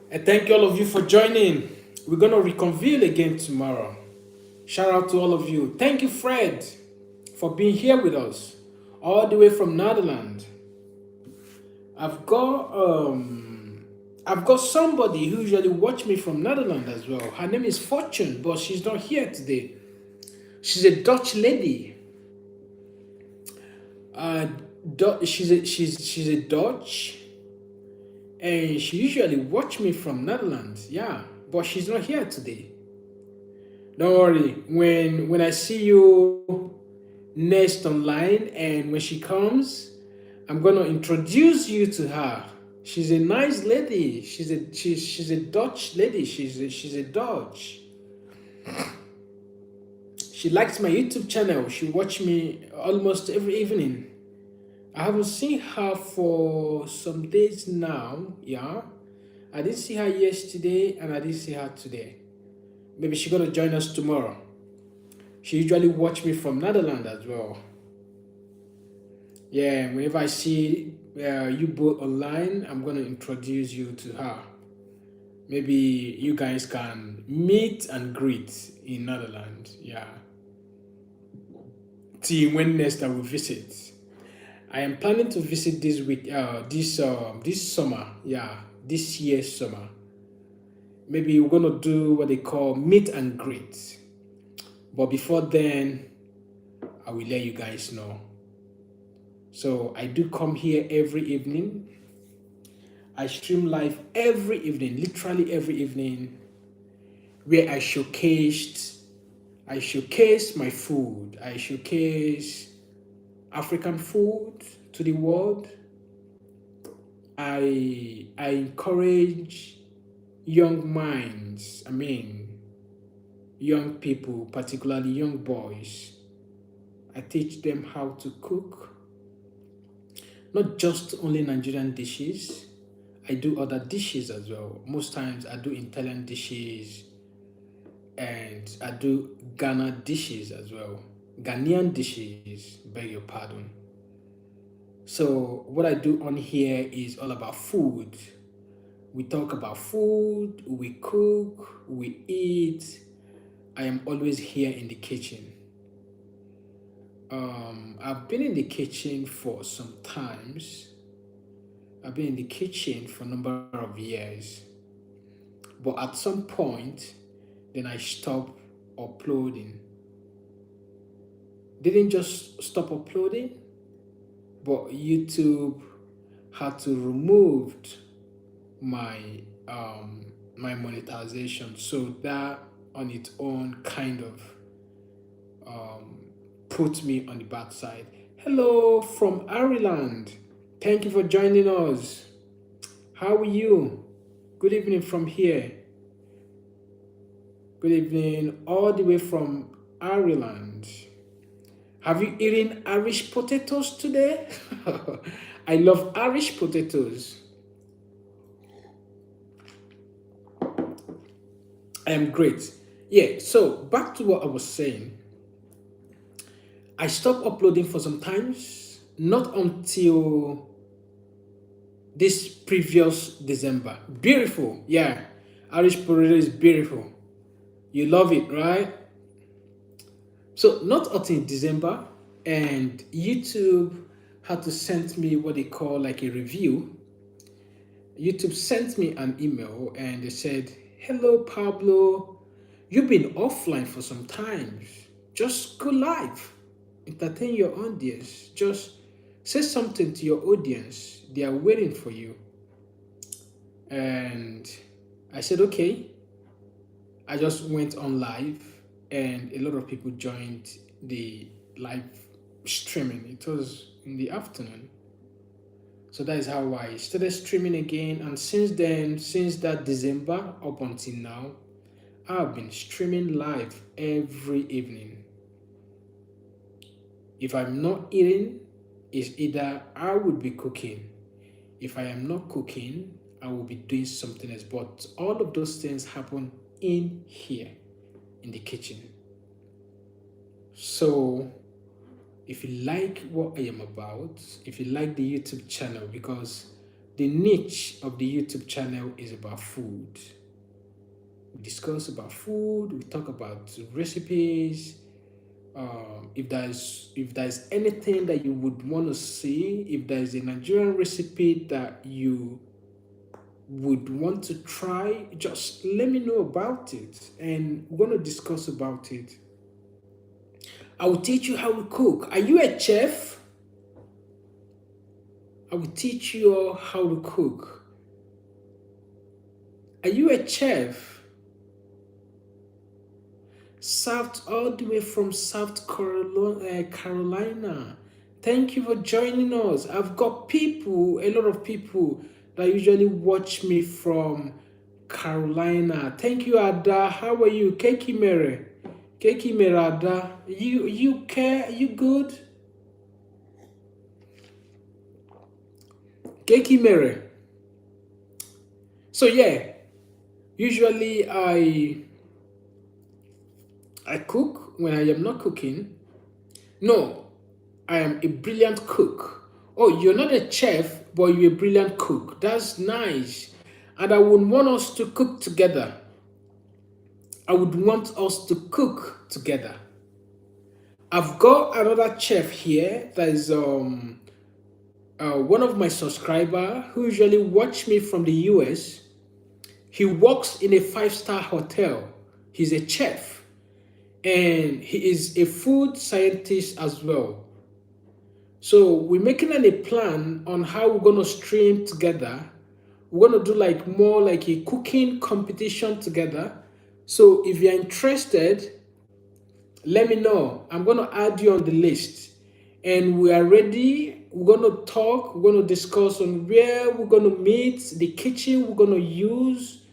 And thank you all of you for joining. We're gonna reconvene again tomorrow. Shout out to all of you. Thank you, Fred. for being here with us, all the way from Netherlands. I've got I've got somebody who usually watch me from Netherlands as well. Her name is Fortune, but she's not here today. She's a Dutch lady. Uh, she's a Dutch, and she usually watch me from Netherlands. Yeah, but she's not here today. Don't worry. When I see you next online, and when she comes, I'm gonna introduce you to her. She's a nice lady. She's a Dutch lady. She's a Dutch. She likes my YouTube channel. She watch me almost every evening. I haven't seen her for some days now. Yeah, I didn't see her yesterday, and I didn't see her today. Maybe she's gonna join us tomorrow. She usually watch me from Netherlands as well. Yeah, whenever I see you both online, I'm gonna introduce you to her. Maybe you guys can meet and greet in Netherlands. Yeah. Till when next I will visit. I am planning to visit this week. This summer. Yeah, this year's summer. Maybe we're gonna do what they call meet and greet. But before then, I will let you guys know. So I do come here every evening. I stream live every evening, literally every evening, where I showcase my food. I showcase African food to the world. I encourage young minds. I mean, young people, particularly young boys. I teach them how to cook, not just only Nigerian dishes. I do other dishes as well. Most times I do Italian dishes, and I do Ghana dishes as well. Ghanaian dishes, beg your pardon. So what I do on here is all about food. We talk about food, we cook, we eat. I am always here in the kitchen. I've been in the kitchen for some times. I've been in the kitchen for a number of years. But at some point, then I stopped uploading. Didn't just stop uploading, but YouTube had to remove my my monetization. So that on its own kind of put me on the bad side. Hello from Ireland. Thank you for joining us. How are you? Good evening from here. Good evening, all the way from Ireland. Have you eaten Irish potatoes today? I love Irish potatoes. I am great. Yeah, so back to what I was saying. I stopped uploading for some times, not until this previous December. Beautiful, yeah. Irish potato is beautiful. You love it, right? So not until December, and YouTube had to send me what they call like a review. YouTube sent me an email and they said, "Hello, Pablo. You've been offline for some time. Just go live. Entertain your audience. Just say something to your audience. They are waiting for you." And I said, okay. I just went on live, and a lot of people joined the live streaming. It was in the afternoon. So that is how I started streaming again. And since then, since that December up until now, I've been streaming live every evening. If I'm not eating, it's either I would be cooking. If I am not cooking, I will be doing something else. But all of those things happen in here, in the kitchen. So if you like what I am about, if you like the YouTube channel, because the niche of the YouTube channel is about food. We discuss about food, we talk about recipes, if there's anything that you would want to see, if there's a Nigerian recipe that you would want to try, just let me know about it and we're going to discuss about it. I will teach you how to cook. Are you a chef? I will teach you all how to cook. Are you a chef? South, all the way from South Carolina. Thank you for joining us. I've got people, a lot of people that usually watch me from Carolina. Thank you, Ada. How are you? Keki Mere. Keki Mere, Ada. You care? You good? Keki Mere. So yeah, usually I cook when I am not cooking. No, I am a brilliant cook. Oh, you're not a chef, but you're a brilliant cook. That's nice. And I would want us to cook together. I would want us to cook together. I've got another chef here that is one of my subscribers who usually watch me from the US. He works in a 5-star hotel. He's a chef. And he is a food scientist as well. So we're making a plan on how we're going to stream together. We're going to do like more like a cooking competition together. So if you're interested, let me know. I'm going to add you on the list. And we are ready. We're going to talk. We're going to discuss on where we're going to meet, the kitchen we're going to use,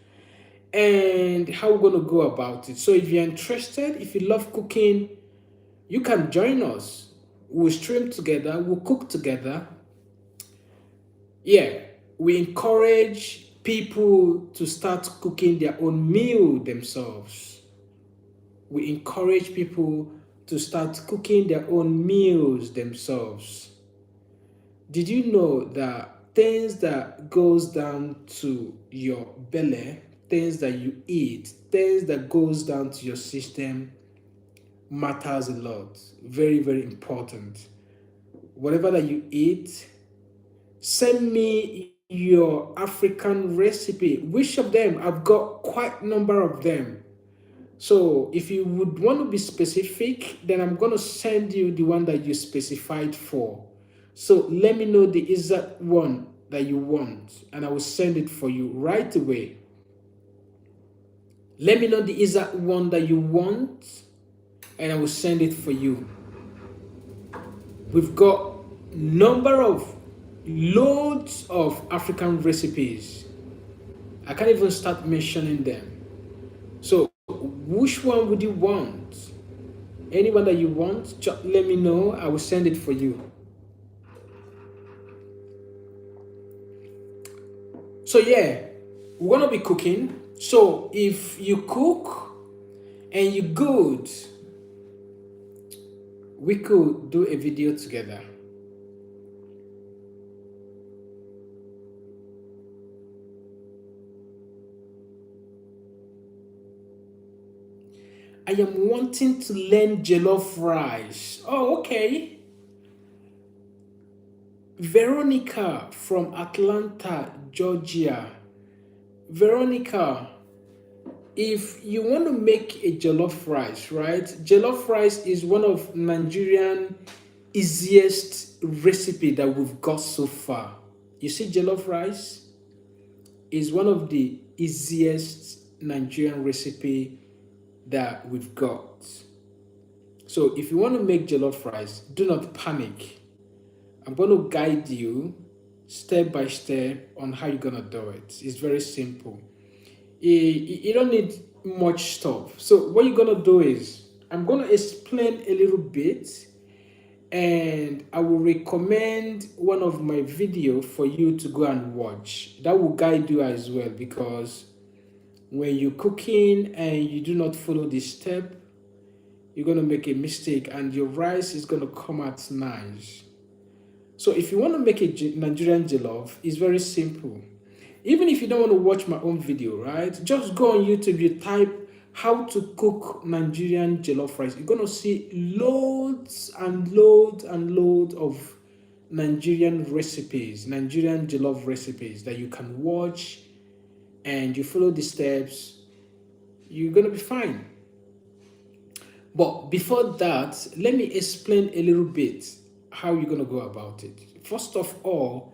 and how we're going to go about it. So if you're interested, if you love cooking, you can join us. We'll stream together, we'll cook together. Yeah, we encourage people to start cooking their own meal themselves. We encourage people to start cooking their own meals themselves. Did you know that things that goes down to your belly, things that you eat, things that goes down to your system matters a lot. Very, very important. Whatever that you eat, send me your African recipe. Which of them? I've got quite a number of them. So if you would want to be specific, then I'm going to send you the one that you specified for. So let me know the exact one that you want and I will send it for you right away. Let me know the exact one that you want and I will send it for you. We've got loads of African recipes. I can't even start mentioning them. So which one would you want? Anyone that you want, just let me know. I will send it for you. So yeah, we're gonna be cooking. So if you cook and you're good, we could do a video together. I am wanting to learn jollof rice. Oh, okay. Veronica from Atlanta, Georgia. Veronica, if you want to make a jollof rice, right? Jollof rice is one of Nigerian easiest recipe that we've got so far. You see, jollof rice is one of the easiest Nigerian recipe that we've got. So if you want to make jollof rice, do not panic. I'm going to guide you step by step on how you're going to do it. It's very simple. You don't need much stuff. So what you're going to do is, I'm going to explain a little bit and I will recommend one of my videos for you to go and watch. That will guide you as well, because when you're cooking and you do not follow this step, you're going to make a mistake and your rice is going to come out nice. So if you want to make a Nigerian jollof, it's very simple. Even if you don't want to watch my own video, right? Just go on YouTube, you type how to cook Nigerian jollof rice. You're gonna see loads and loads and loads of Nigerian recipes, Nigerian jollof recipes that you can watch, and you follow the steps, you're gonna be fine. But before that, let me explain a little bit how you're gonna go about it. First of all,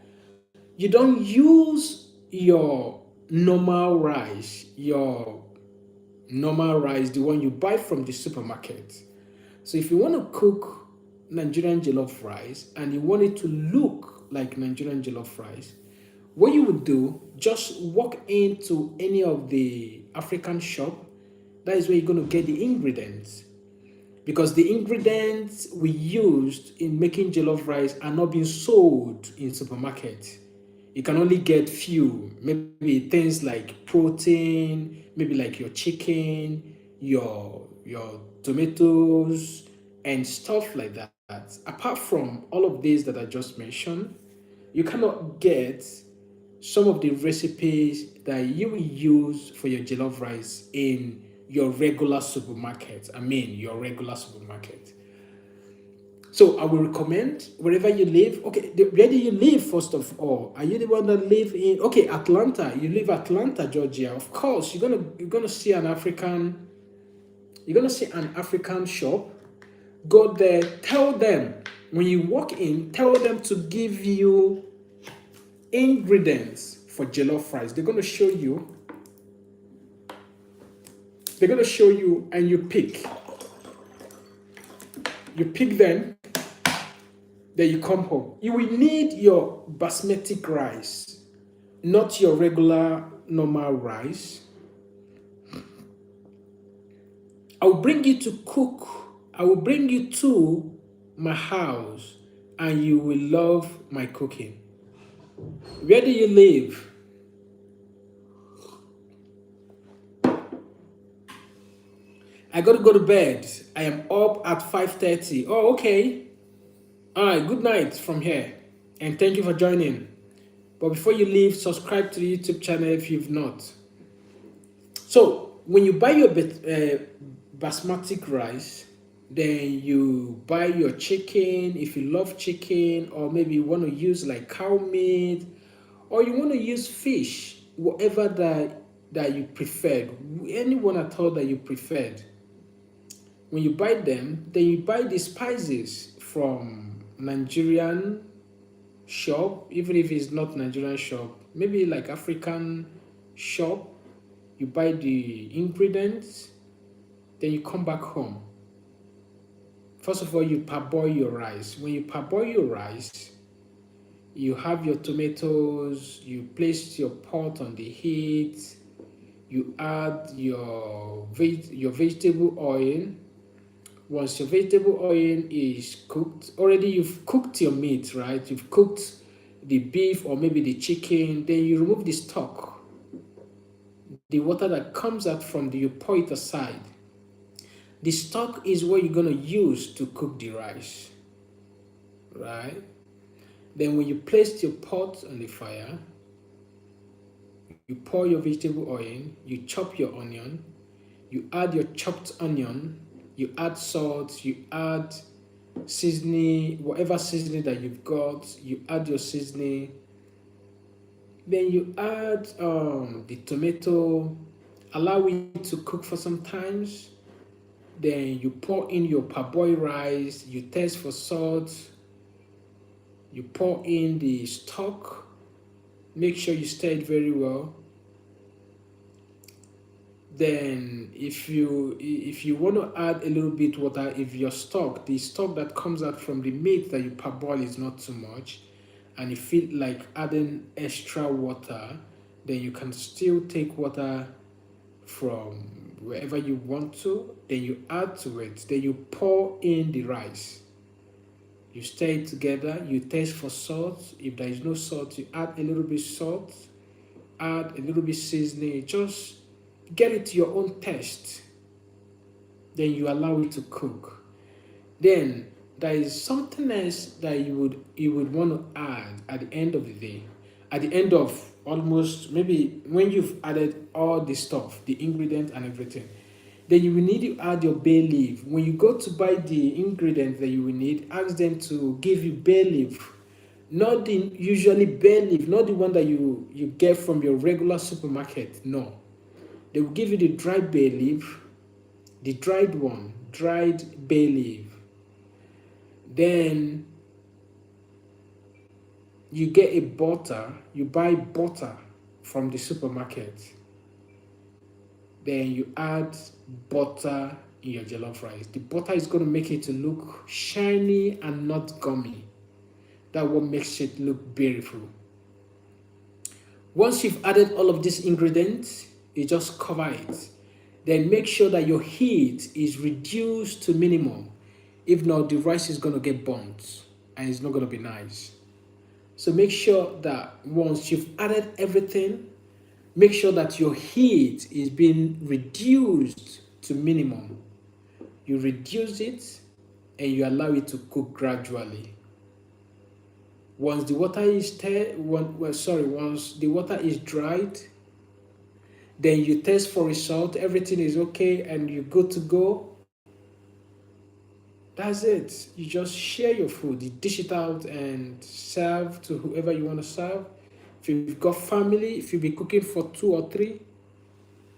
you don't use your normal rice, the one you buy from the supermarket. So if you want to cook Nigerian jollof rice and you want it to look like Nigerian jollof rice, what you would do, just walk into any of the African shop. That is where you're going to get the ingredients. Because the ingredients we used in making jollof rice are not being sold in supermarket. You can only get few, maybe things like protein, maybe like your chicken, your tomatoes, and stuff like that. Apart from all of these that I just mentioned, you cannot get some of the recipes that you will use for your jollof rice in your regular supermarket. I mean, your regular supermarket. So I will recommend wherever you live. Okay, where do you live first of all? Are you the one that live in Atlanta? You live Atlanta, Georgia. Of course, you're gonna see an African. You're gonna see an African shop. Go there. Tell them when you walk in. Tell them to give you ingredients for jollof rice. They're gonna show you. They're gonna show you, and you pick. You pick them. Then you come home. You will need your basmati rice, not your regular normal rice. I will bring you to cook. I will bring you to my house and you will love my cooking. Where do you live? I gotta go to bed. I am up at 5:30. Oh, okay. Alright, good night from here. And thank you for joining. But before you leave, subscribe to the YouTube channel if you've not. So when you buy your basmati rice, then you buy your chicken if you love chicken, or maybe you want to use like cow meat, or you want to use fish, whatever that you preferred, anyone at all that you preferred. When you buy them, then you buy the spices from Nigerian shop, even if it's not Nigerian shop, maybe like African shop. You buy the ingredients, then you come back home. First of all, you parboil your rice. When you parboil your rice, you have your tomatoes, you place your pot on the heat, you add your vegetable oil. Once your vegetable oil is cooked, already you've cooked your meat, right? You've cooked the beef or maybe the chicken, then you remove the stock. The water that comes out from you pour it aside. The stock is what you're gonna use to cook the rice, right? Then when you place your pot on the fire, you pour your vegetable oil, you chop your onion, you add your chopped onion, you add salt, you add seasoning, whatever seasoning that you've got, you add your seasoning. Then you add the tomato, allow it to cook for some times. Then you pour in your parboiled rice, you taste for salt, you pour in the stock, make sure you stir it very well. Then if you want to add a little bit water, if your stock, the stock that comes out from the meat that you parboil is not too much, and you feel like adding extra water, then you can still take water from wherever you want to, then you add to it, then you pour in the rice. You stir it together, you taste for salt. If there is no salt, you add a little bit salt, add a little bit seasoning, just get it to your own taste. Then you allow it to cook. Then there is something else that you would want to add at the end of the day. At the end of almost, maybe when you've added all the stuff, the ingredient and everything, Then you will need to add your bay leaf. When you go to buy the ingredients that you will need, ask them to give you bay leaf. Not the usually bay leaf, not the one that you get from your regular supermarket. No. They will give you the dried bay leaf, the dried one, dried bay leaf. Then you get a butter, you buy butter from the supermarket. Then you add butter in your jollof rice. The butter is going to make it to look shiny and not gummy. That's what makes it look beautiful. Once you've added all of these ingredients, you just cover it. Then make sure that your heat is reduced to minimum. If not, the rice is going to get burnt and it's not going to be nice. So make sure that once you've added everything, make sure that your heat is being reduced to minimum. You reduce it and you allow it to cook gradually. Once the water is once the water is dried, then you test for a salt, everything is okay and you're good to go. That's it. You just share your food, you dish it out and serve to whoever you want to serve. If you've got family, if you'll be cooking for 2 or 3,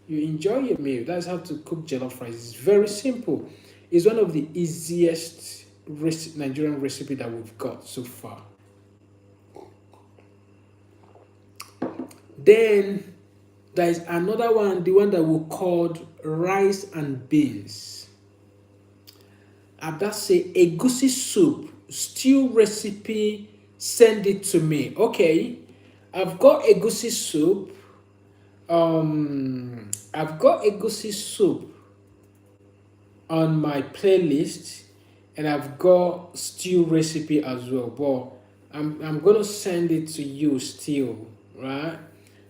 you enjoy your meal. That's how to cook jollof rice. It's very simple. It's one of the easiest Nigerian recipe that we've got so far. Then there is another one, the one that we called rice and beans. Ada say egusi soup, stew recipe, send it to me. Okay, I've got egusi soup. I've got egusi soup on my playlist, and I've got stew recipe as well. But I'm gonna send it to you still, right?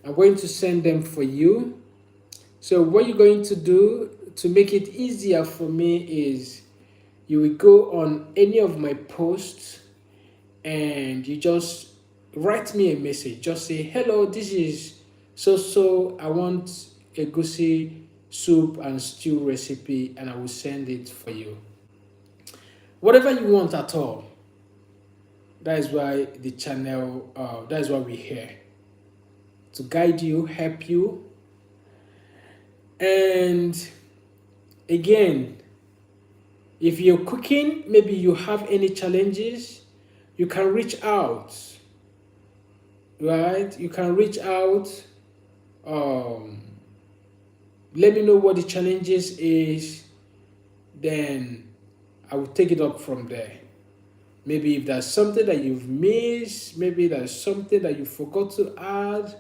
I'm going to send them for you. So what you're going to do to make it easier for me is you will go on any of my posts and you just write me a message. Just say, hello, this is so I want egusi soup and stew recipe, and I will send it for you. Whatever you want at all. That is why the channel, that is why we're here. To guide you, help you. And again, if you're cooking, maybe you have any challenges, you can reach out, right? You can reach out. Let me know what the challenges is, then I will take it up from there. Maybe if there's something that you've missed, maybe there's something that you forgot to add,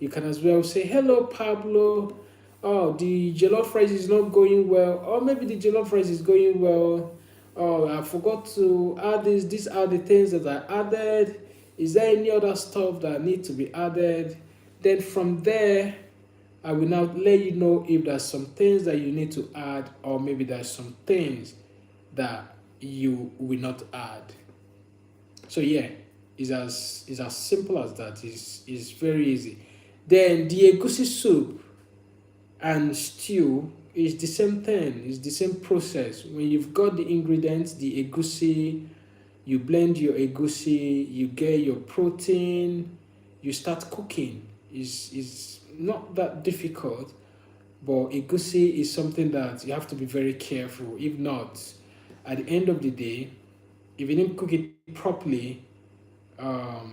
you can as well say, hello, Pablo. Oh, the jollof rice is not going well. Or maybe the jollof rice is going well. Oh, I forgot to add this. These are the things that I added. Is there any other stuff that need to be added? Then from there, I will now let you know if there's some things that you need to add, or maybe there's some things that you will not add. So yeah, it's as simple as that. It's very easy. Then the egusi soup and stew is the same thing. It's the same process. When you've got the ingredients, the egusi, you blend your egusi, you get your protein, you start cooking. It's not that difficult, but egusi is something that you have to be very careful. If not, at the end of the day, if you didn't cook it properly,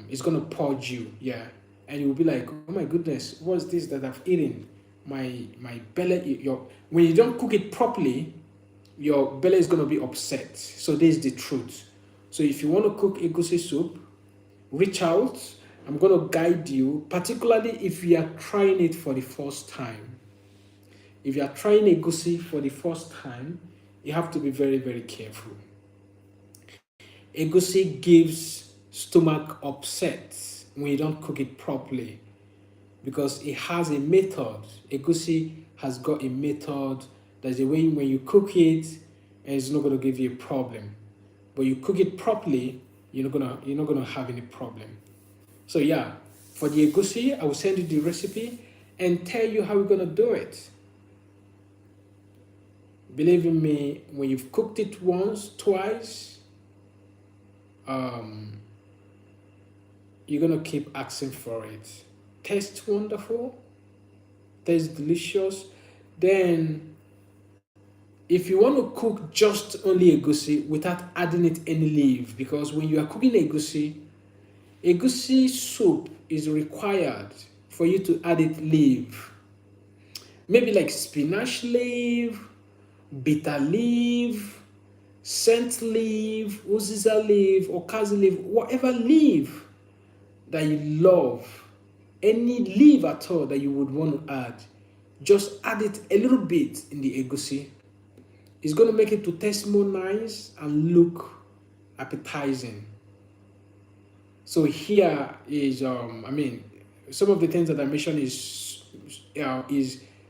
it's gonna purge you, yeah, and you'll be like, oh my goodness, what's this that I've eaten? My belly, when you don't cook it properly, your belly is gonna be upset. So this is the truth. So if you want to cook egusi soup, reach out. I'm gonna guide you, particularly if you are trying it for the first time. If you are trying egusi for the first time, you have to be very, very careful. Egusi gives stomach upset when you don't cook it properly, because it has a method. Egusi has got a method. There's a way when you cook it, and it's not going to give you a problem. But you cook it properly, you're not gonna have any problem. So yeah, for the egusi, I will send you the recipe and tell you how we're gonna do it. believe in me, when you've cooked it once, twice, um, you're gonna keep asking for it. Tastes wonderful, tastes delicious. Then, if you want to cook just only egusi without adding it any leaf, because when you are cooking egusi soup is required for you to add it leaf. Maybe like spinach leaf, bitter leaf, scent leaf, uziza leaf, okazi leaf, whatever leaf that you love, any leaf at all that you would want to add, just add it a little bit in the egusi. It's going to make it to taste more nice and look appetizing. So here is, some of the things that I mentioned is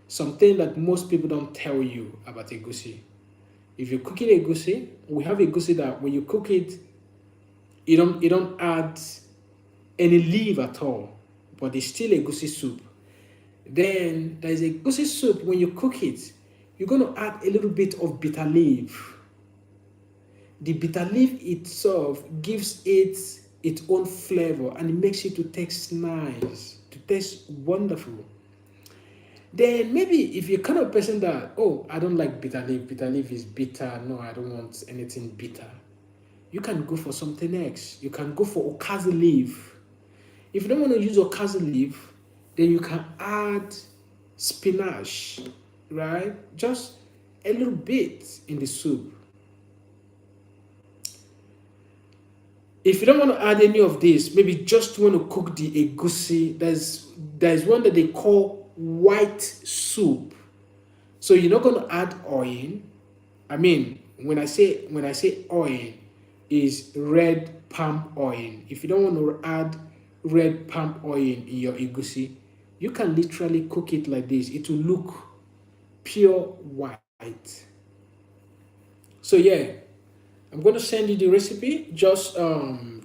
something that most people don't tell you about egusi. If you're cooking egusi, we have egusi that when you cook it, you don't add any leaf at all, but it's still egusi soup. Then there's egusi soup. When you cook it, you're going to add a little bit of bitter leaf. The bitter leaf itself gives it its own flavor and it makes it to taste nice, to taste wonderful. Then maybe if you're kind of person that, oh, I don't like bitter leaf is bitter, no, I don't want anything bitter, you can go for something else. You can go for okazi leaf. If you don't want to use okazi leaf, then you can add spinach, right? Just a little bit in the soup. If you don't want to add any of this, maybe just want to cook the egusi, there's one that they call white soup. So you're not going to add oil. I mean, when I say oil, is red palm oil. If you don't want to add red palm oil in your egusi, you can literally cook it like this. It will look pure white. So yeah, I'm going to send you the recipe. Just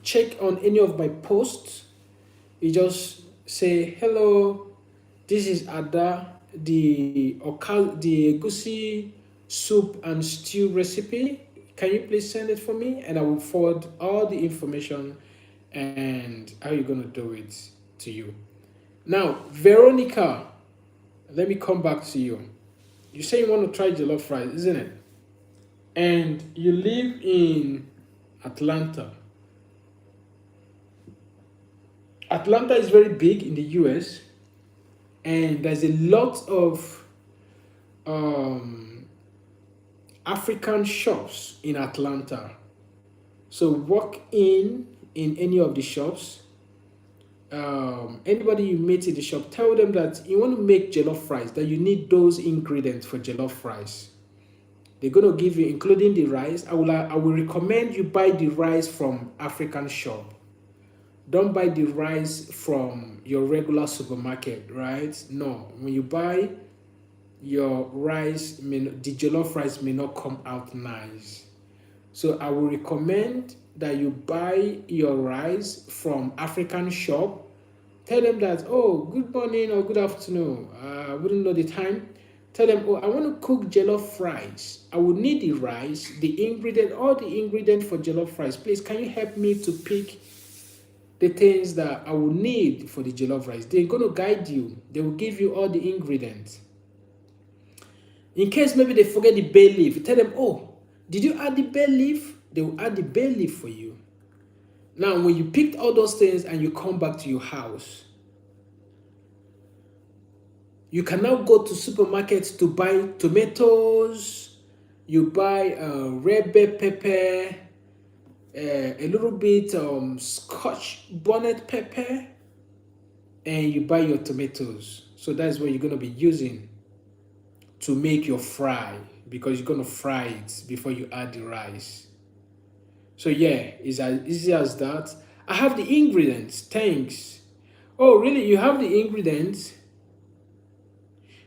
check on any of my posts. You just say, hello, this is Ada, the egusi soup and stew recipe. Can you please send it for me? And I will forward all the information and how you're going to do it to you. Now, Veronica, let me come back to you. You say you want to try jollof rice, isn't it? And you live in Atlanta. Atlanta is very big in the US, and there's a lot of African shops in Atlanta. So walk in any of the shops. Anybody you meet in the shop, tell them that you want to make jollof rice, that you need those ingredients for jollof rice. They're going to give you, including the rice. I will recommend you buy the rice from African shop. Don't buy the rice from your regular supermarket, right? No, when you buy your rice, the jollof rice may not come out nice. So I will recommend that you buy your rice from African shop. Tell them that, oh, good morning or good afternoon. I wouldn't know the time. Tell them, oh, I want to cook jollof rice. I would need the rice, all the ingredient for jollof rice. Please, can you help me to pick the things that I will need for the jollof rice? They're going to guide you. They will give you all the ingredients. In case maybe they forget the bay leaf, tell them, oh, did you add the bay leaf? They will add the bay leaf for you. Now, when you picked all those things and you come back to your house, you can now go to supermarkets to buy tomatoes, you buy red bell pepper, a little bit scotch bonnet pepper, and you buy your tomatoes. So that's what you're going to be using to make your fry, because you're going to fry it before you add the rice. So yeah, it's as easy as that. I have the ingredients. Thanks. Oh, really? You have the ingredients?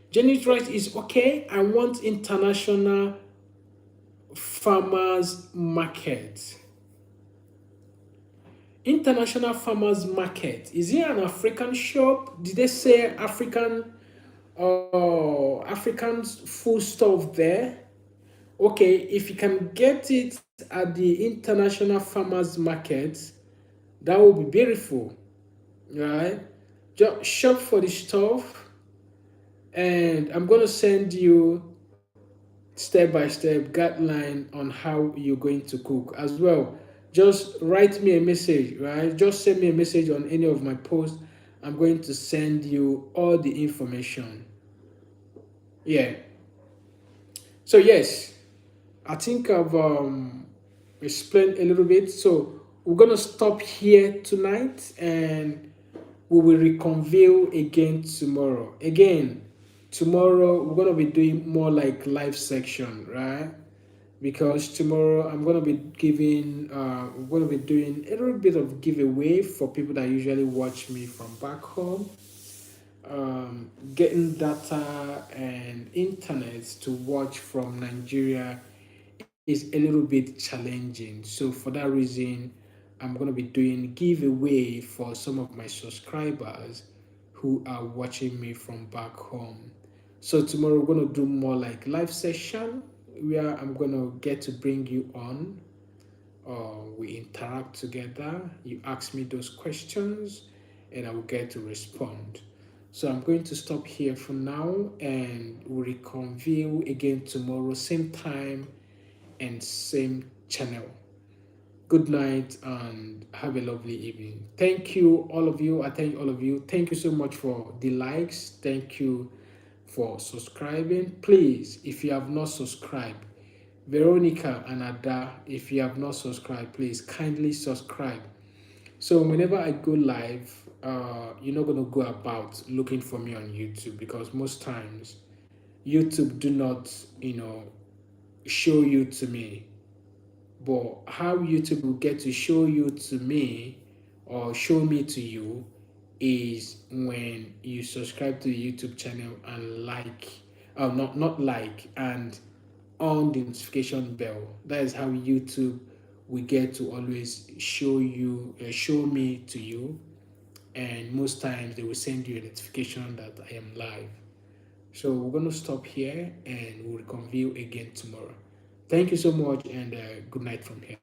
Janet rice is okay. I want international farmers market. International farmers market. Is it an African shop? Did they say African food stuff there? Okay, if you can get it at the international farmers market, that would be beautiful, right? Just shop for the stuff, and I'm gonna send you step by step guideline on how you're going to cook as well. Just write me a message, right? Just send me a message on any of my posts. I'm going to send you all the information. Yeah. So yes, I think I've explained a little bit. So we're gonna stop here tonight, and we will reconvene again tomorrow. Again, tomorrow we're gonna be doing more like live section, right? Because tomorrow I'm gonna be giving, we're gonna be doing a little bit of giveaway for people that usually watch me from back home. Getting data and internet to watch from Nigeria is a little bit challenging. So for that reason, I'm gonna be doing giveaway for some of my subscribers who are watching me from back home. So tomorrow we're gonna do more like live session where I'm gonna get to bring you on. We interact together. You ask me those questions, and I will get to respond. So I'm going to stop here for now, and we'll reconvene again tomorrow, same time and same channel. Good night and have a lovely evening. Thank you, all of you. I thank all of you. Thank you so much for the likes. Thank you for subscribing. Please, if you have not subscribed, Veronica and Ada, if you have not subscribed, please kindly subscribe. So whenever I go live, you're not gonna go about looking for me on YouTube, because most times YouTube do not, show you to me. But how YouTube will get to show you to me or show me to you is when you subscribe to the YouTube channel and like, not like, and on the notification bell. That is how YouTube will get to always show you, show me to you, and most times they will send you a notification that I am live. So we're going to stop here, and we'll reconvene again tomorrow. Thank you so much, and good night from here.